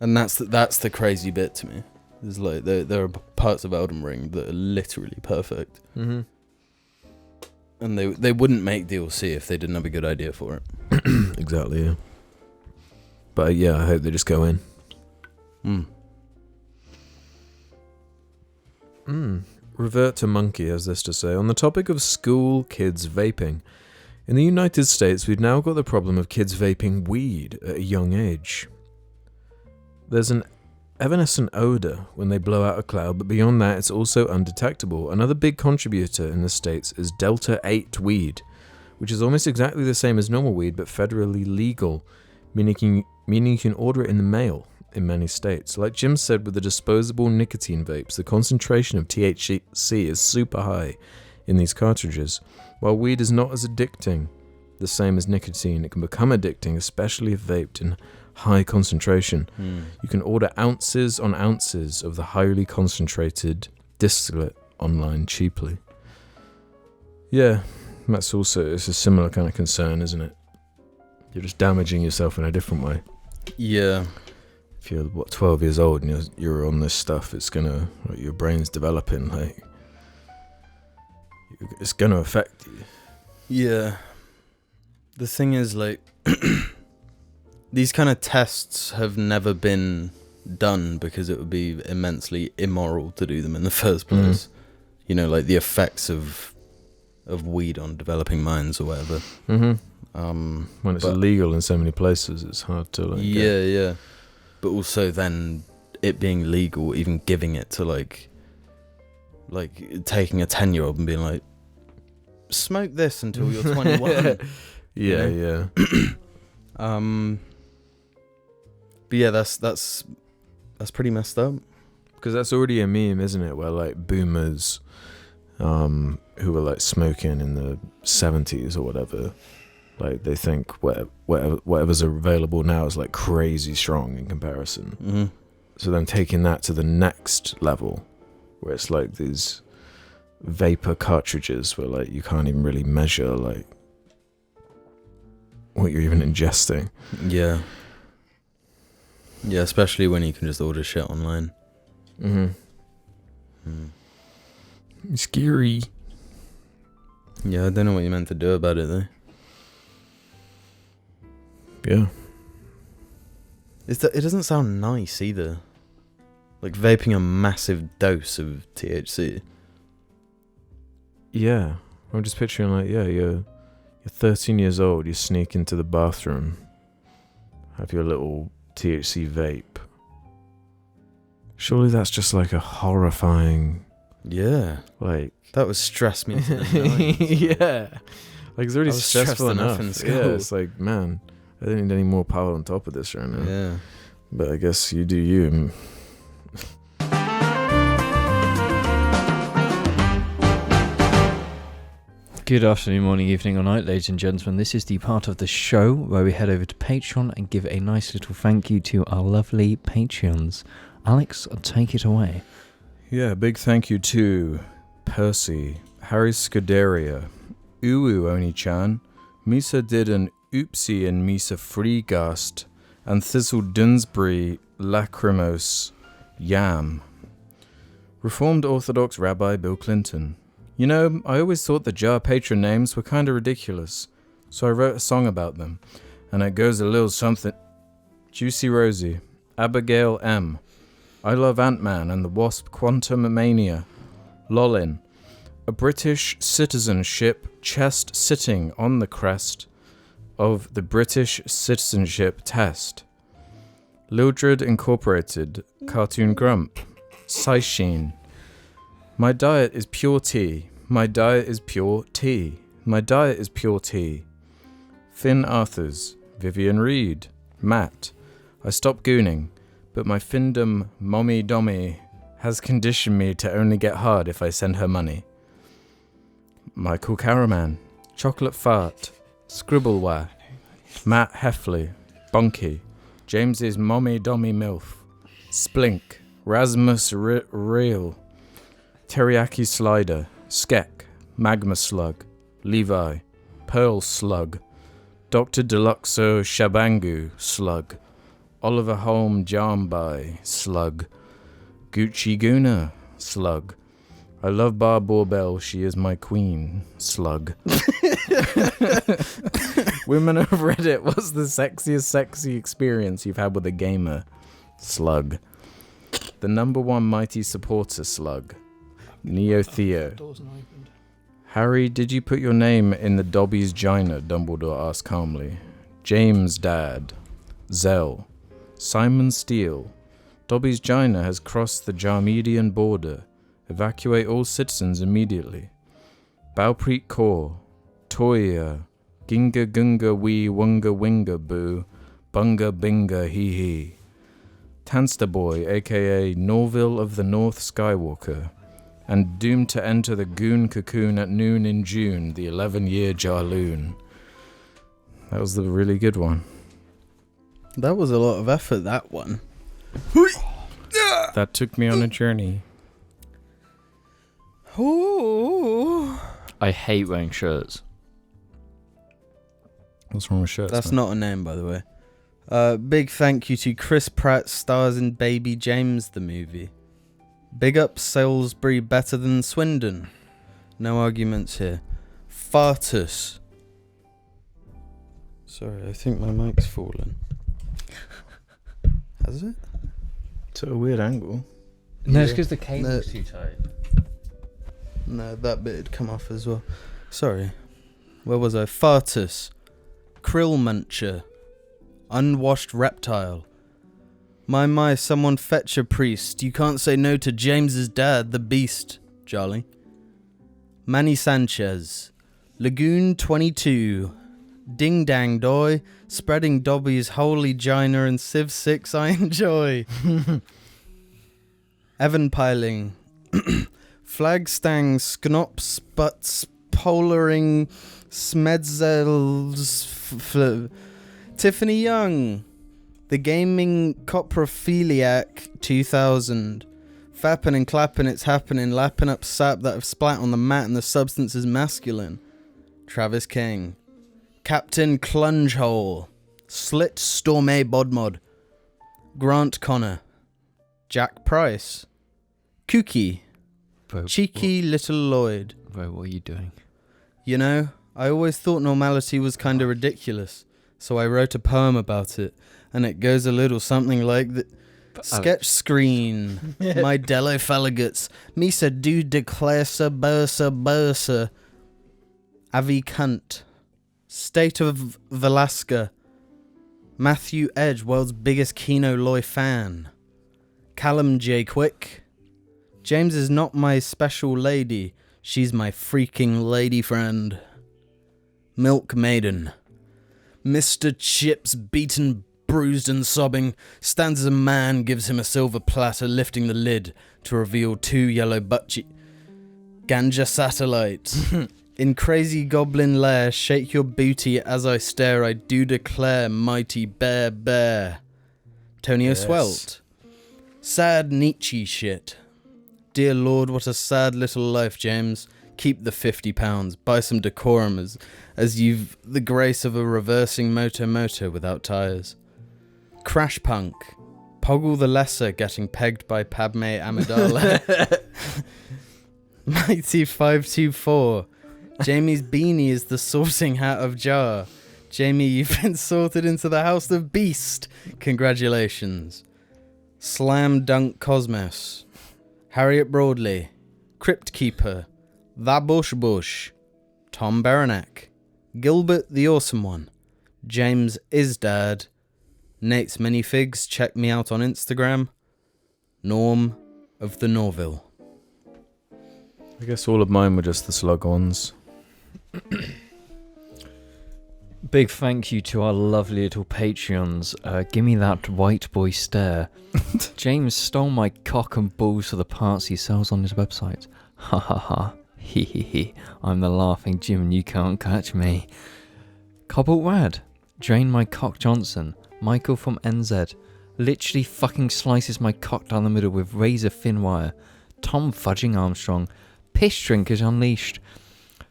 And that's the crazy bit to me. There's like there are parts of Elden Ring that are literally perfect, Mm-hmm. and they wouldn't make DLC if they didn't have a good idea for it. Exactly. Yeah. But yeah, I hope they just go in. Revert to Monkey has this to say. On the topic of school kids vaping, in the United States, we've now got the problem of kids vaping weed at a young age. There's an evanescent odor when they blow out a cloud, but beyond that, it's also undetectable. Another big contributor in the States is Delta 8 weed, which is almost exactly the same as normal weed, but federally legal, meaning you can order it in the mail in many states. Like Jim said with the disposable nicotine vapes, the concentration of THC is super high in these cartridges. While weed is not as addicting, the same as nicotine, it can become addicting, especially if vaped in high concentration. You can order ounces on ounces of the highly concentrated distillate online cheaply. Yeah, that's also, it's a similar kind of concern, isn't it? You're just damaging yourself in a different way. Yeah. If you're 12 years old and you're on this stuff, it's gonna, like, your brain's developing, like, it's gonna affect you. Yeah. The thing is, like, these kind of tests have never been done because it would be immensely immoral to do them in the first place. You know, like the effects of weed on developing minds or whatever. When it's illegal in so many places, it's hard to, like, yeah. But also then it being legal, even giving it to like taking a 10-year-old and being like, smoke this until you're 21. Yeah. But yeah, that's pretty messed up. Because that's already a meme, isn't it? Where, like, boomers who were, like, smoking in the 70s or whatever, like, they think whatever's available now is, like, crazy strong in comparison. So then taking that to the next level, where it's like these vapor cartridges where, like, you can't even really measure, like, what you're even ingesting. Yeah, especially when you can just order shit online. Scary. Yeah, I don't know what you're meant to do about it though. Yeah. It doesn't sound nice either. Like vaping a massive dose of THC. Yeah. I'm just picturing, like, yeah, you're 13 years old, you sneak into the bathroom, have your little THC vape. Surely that's just like a horrifying, Yeah. like... That would stress me to the nines. Yeah. Like, it's already I was stressful stressed enough enough. in school. Yeah, it's like, man, I don't need any more power on top of this right now. Yeah. But I guess you do you. Good afternoon, morning, evening, or night, ladies and gentlemen. This is the part of the show where we head over to Patreon and give a nice little thank you to our lovely Patreons. Alex, take it away. Yeah, big thank you to Percy, Harry Scuderia, Uwu Oni-chan, Misa did an oopsie and Misa Freegast, and Thistle Dunsbury Lacrimose Yam. Reformed Orthodox Rabbi Bill Clinton. You know, I always thought the jar patron names were kinda ridiculous, so I wrote a song about them, and it goes a little something. Juicy Rosie, Abigail M., I Love Ant-Man and the Wasp Quantum Mania, Lolin, a British citizenship chest sitting on the crest of the British citizenship test, Lildred Incorporated, Cartoon Grump, Saishin. My diet is pure tea. My diet is pure tea. My diet is pure tea. Finn Arthurs, Vivian Reed, Matt. I stopped gooning, but my findom mommy dommy has conditioned me to only get hard if I send her money. Michael Caraman, Chocolate Fart, Scribbleware, Matt Heffley, Bunky, James's Mommy Dommy Milf, Splink, Rasmus Real, Teriyaki Slider, Skek, Magma Slug, Levi, Pearl Slug, Dr. Deluxo Shabangu Slug, Oliver Holm Jambai Slug, Gucci Guna Slug, I love Bar Bell, she is my queen Slug. Women of Reddit, what's the sexiest sexy experience you've had with a gamer? Slug. The number one mighty supporter Slug. Neo Theo. Harry, did you put your name in the Dobby's Gina? Dumbledore asked calmly. James Dad. Zell. Simon Steele. Dobby's Gina has crossed the Jarmedian border. Evacuate all citizens immediately. Balpreet Kaur. Toya. Ginga Gunga Wee Wunga Winga Boo. Bunga Binga Hee Hee. Tanster Boy, aka Norville of the North Skywalker. And doomed to enter the goon cocoon at noon in June, the 11-year Jarloon. That was the really good one. That was a lot of effort, that one. That took me on a journey. Ooh. I hate wearing shirts. What's wrong with shirts? That's man? not a name, by the way. Big thank you to Chris Pratt, stars in Baby James the movie. Big up Salisbury better than Swindon. No arguments here. Fartus. Sorry, I think my mic's fallen. Has it? It's at a weird angle. No, it's because the cable's No. too tight. No, that bit had come off as well. Sorry. Where was I? Fartus. Krill Muncher. Unwashed Reptile. My, someone fetch a priest. You can't say no to James's dad, the beast, Charlie. Manny Sanchez. Lagoon 22. Ding Dang Doy. Spreading Dobby's holy gina and Civ 6 I enjoy. Evan Piling. Flagstang Snops Butts Polaring Smedzels Tiffany Young. The Gaming Coprophiliac 2000. Fapping and clapping, it's happening. Lapping up sap that have splat on the mat and the substance is masculine. Travis King. Captain Clungehole. Slit Stormé Bodmod. Grant Connor. Jack Price. Kooky. Bro, Cheeky Little Lloyd. Bro, what are you doing? You know, I always thought normality was kinda ridiculous, so I wrote a poem about it, and it goes a little something like that. Sketch screen, my Delophalagates, Misa do declare bursa, Avi Cunt, State of Velasca, Matthew Edge, world's biggest Kino Loy fan, Callum J. Quick, James is not my special lady, she's my freaking lady friend. Milk Maiden. Mr. Chips, beaten, bruised and sobbing, stands as a man, gives him a silver platter, lifting the lid to reveal 2 yellow butt ganja satellites. In crazy goblin lair, shake your booty as I stare, I do declare, mighty bear. Tony O'Swelt. Sad Nietzsche shit. Dear Lord, what a sad little life, James. Keep the £50. Buy some decorum as you've the grace of a reversing moto without tyres. Crash Punk. Poggle the Lesser getting pegged by Padme Amidala. Mighty 524. Jamie's beanie is the sorting hat of Jar. Jamie, you've been sorted into the House of Beast. Congratulations. Slam Dunk Cosmos. Harriet Broadley. Crypt Keeper. The Bush. Tom Baranek. Gilbert the Awesome One. James is Dad. Nate's Minifigs, check me out on Instagram. Norm of the Norville. I guess all of mine were just the slug ones. Big thank you to our lovely little Patreons. Give me that white boy stare. James stole my cock and balls for the parts he sells on his website. Ha ha ha. Hee hee hee. I'm the laughing Jim and you can't catch me. Cobalt Rad. Drain my cock Johnson. Michael from NZ. Literally fucking slices my cock down the middle with razor thin wire. Tom Fudging Armstrong. Piss Drinkers Unleashed.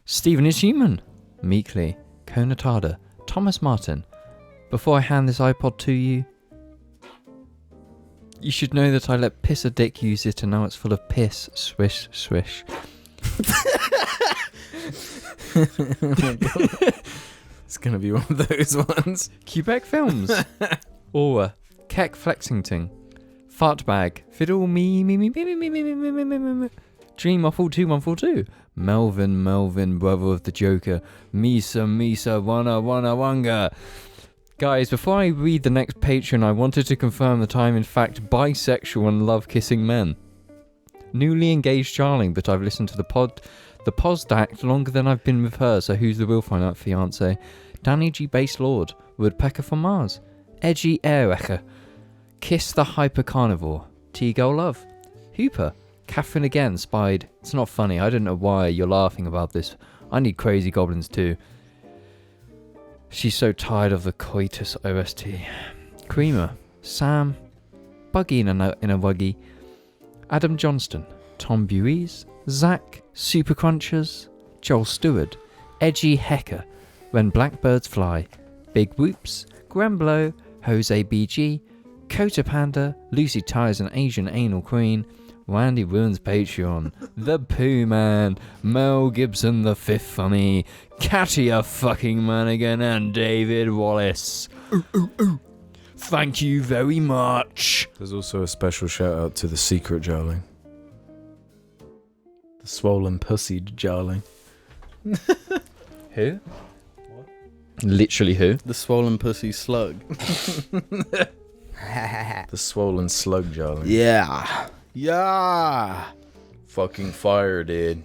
Stephen is Human. Meekly. Konatada. Thomas Martin. Before I hand this iPod to you, you should know that I let Piss a Dick use it and now it's full of piss. Swish, swish. Oh my God. It's gonna be one of those ones. Quebec Films. Aura. Keck Flexington. Fartbag. Fiddle me. Dream Waffle 2142. Melvin, brother of the Joker. Misa, wana, wanga. Guys, before I read the next Patreon, I wanted to confirm that I'm in fact bisexual and love kissing men. Newly engaged Charling, but I've listened to the Posdact longer than I've been with her, so who's the real fine-out fiancé? Danny G. Base Lord. Woodpecker from Mars. Edgy Airwrecker. Kiss the Hyper Carnivore. T-Girl Love. Hooper. Catherine again spied. It's not funny, I don't know why you're laughing about this. I need crazy goblins too. She's so tired of the coitus OST. Creamer. Sam. Buggy in a wuggy. Adam Johnston. Tom Buies. Zach. Super Crunchers. Joel Stewart. Edgy Hecker. When Blackbirds Fly. Big Whoops. Gremblow. Jose BG. Kota Panda. Lucy Tyres an Asian Anal Queen. Randy Ruins Patreon. The Pooh Man. Mel Gibson the Fifth Funny. Katia fucking Manigan and David Wallace. Thank you very much. There's also a special shout out to the secret Jarling. The swollen pussied Jarling. Who? What? Literally who? The swollen pussy slug. The swollen slug Jarling. Yeah. Fucking fire, dude.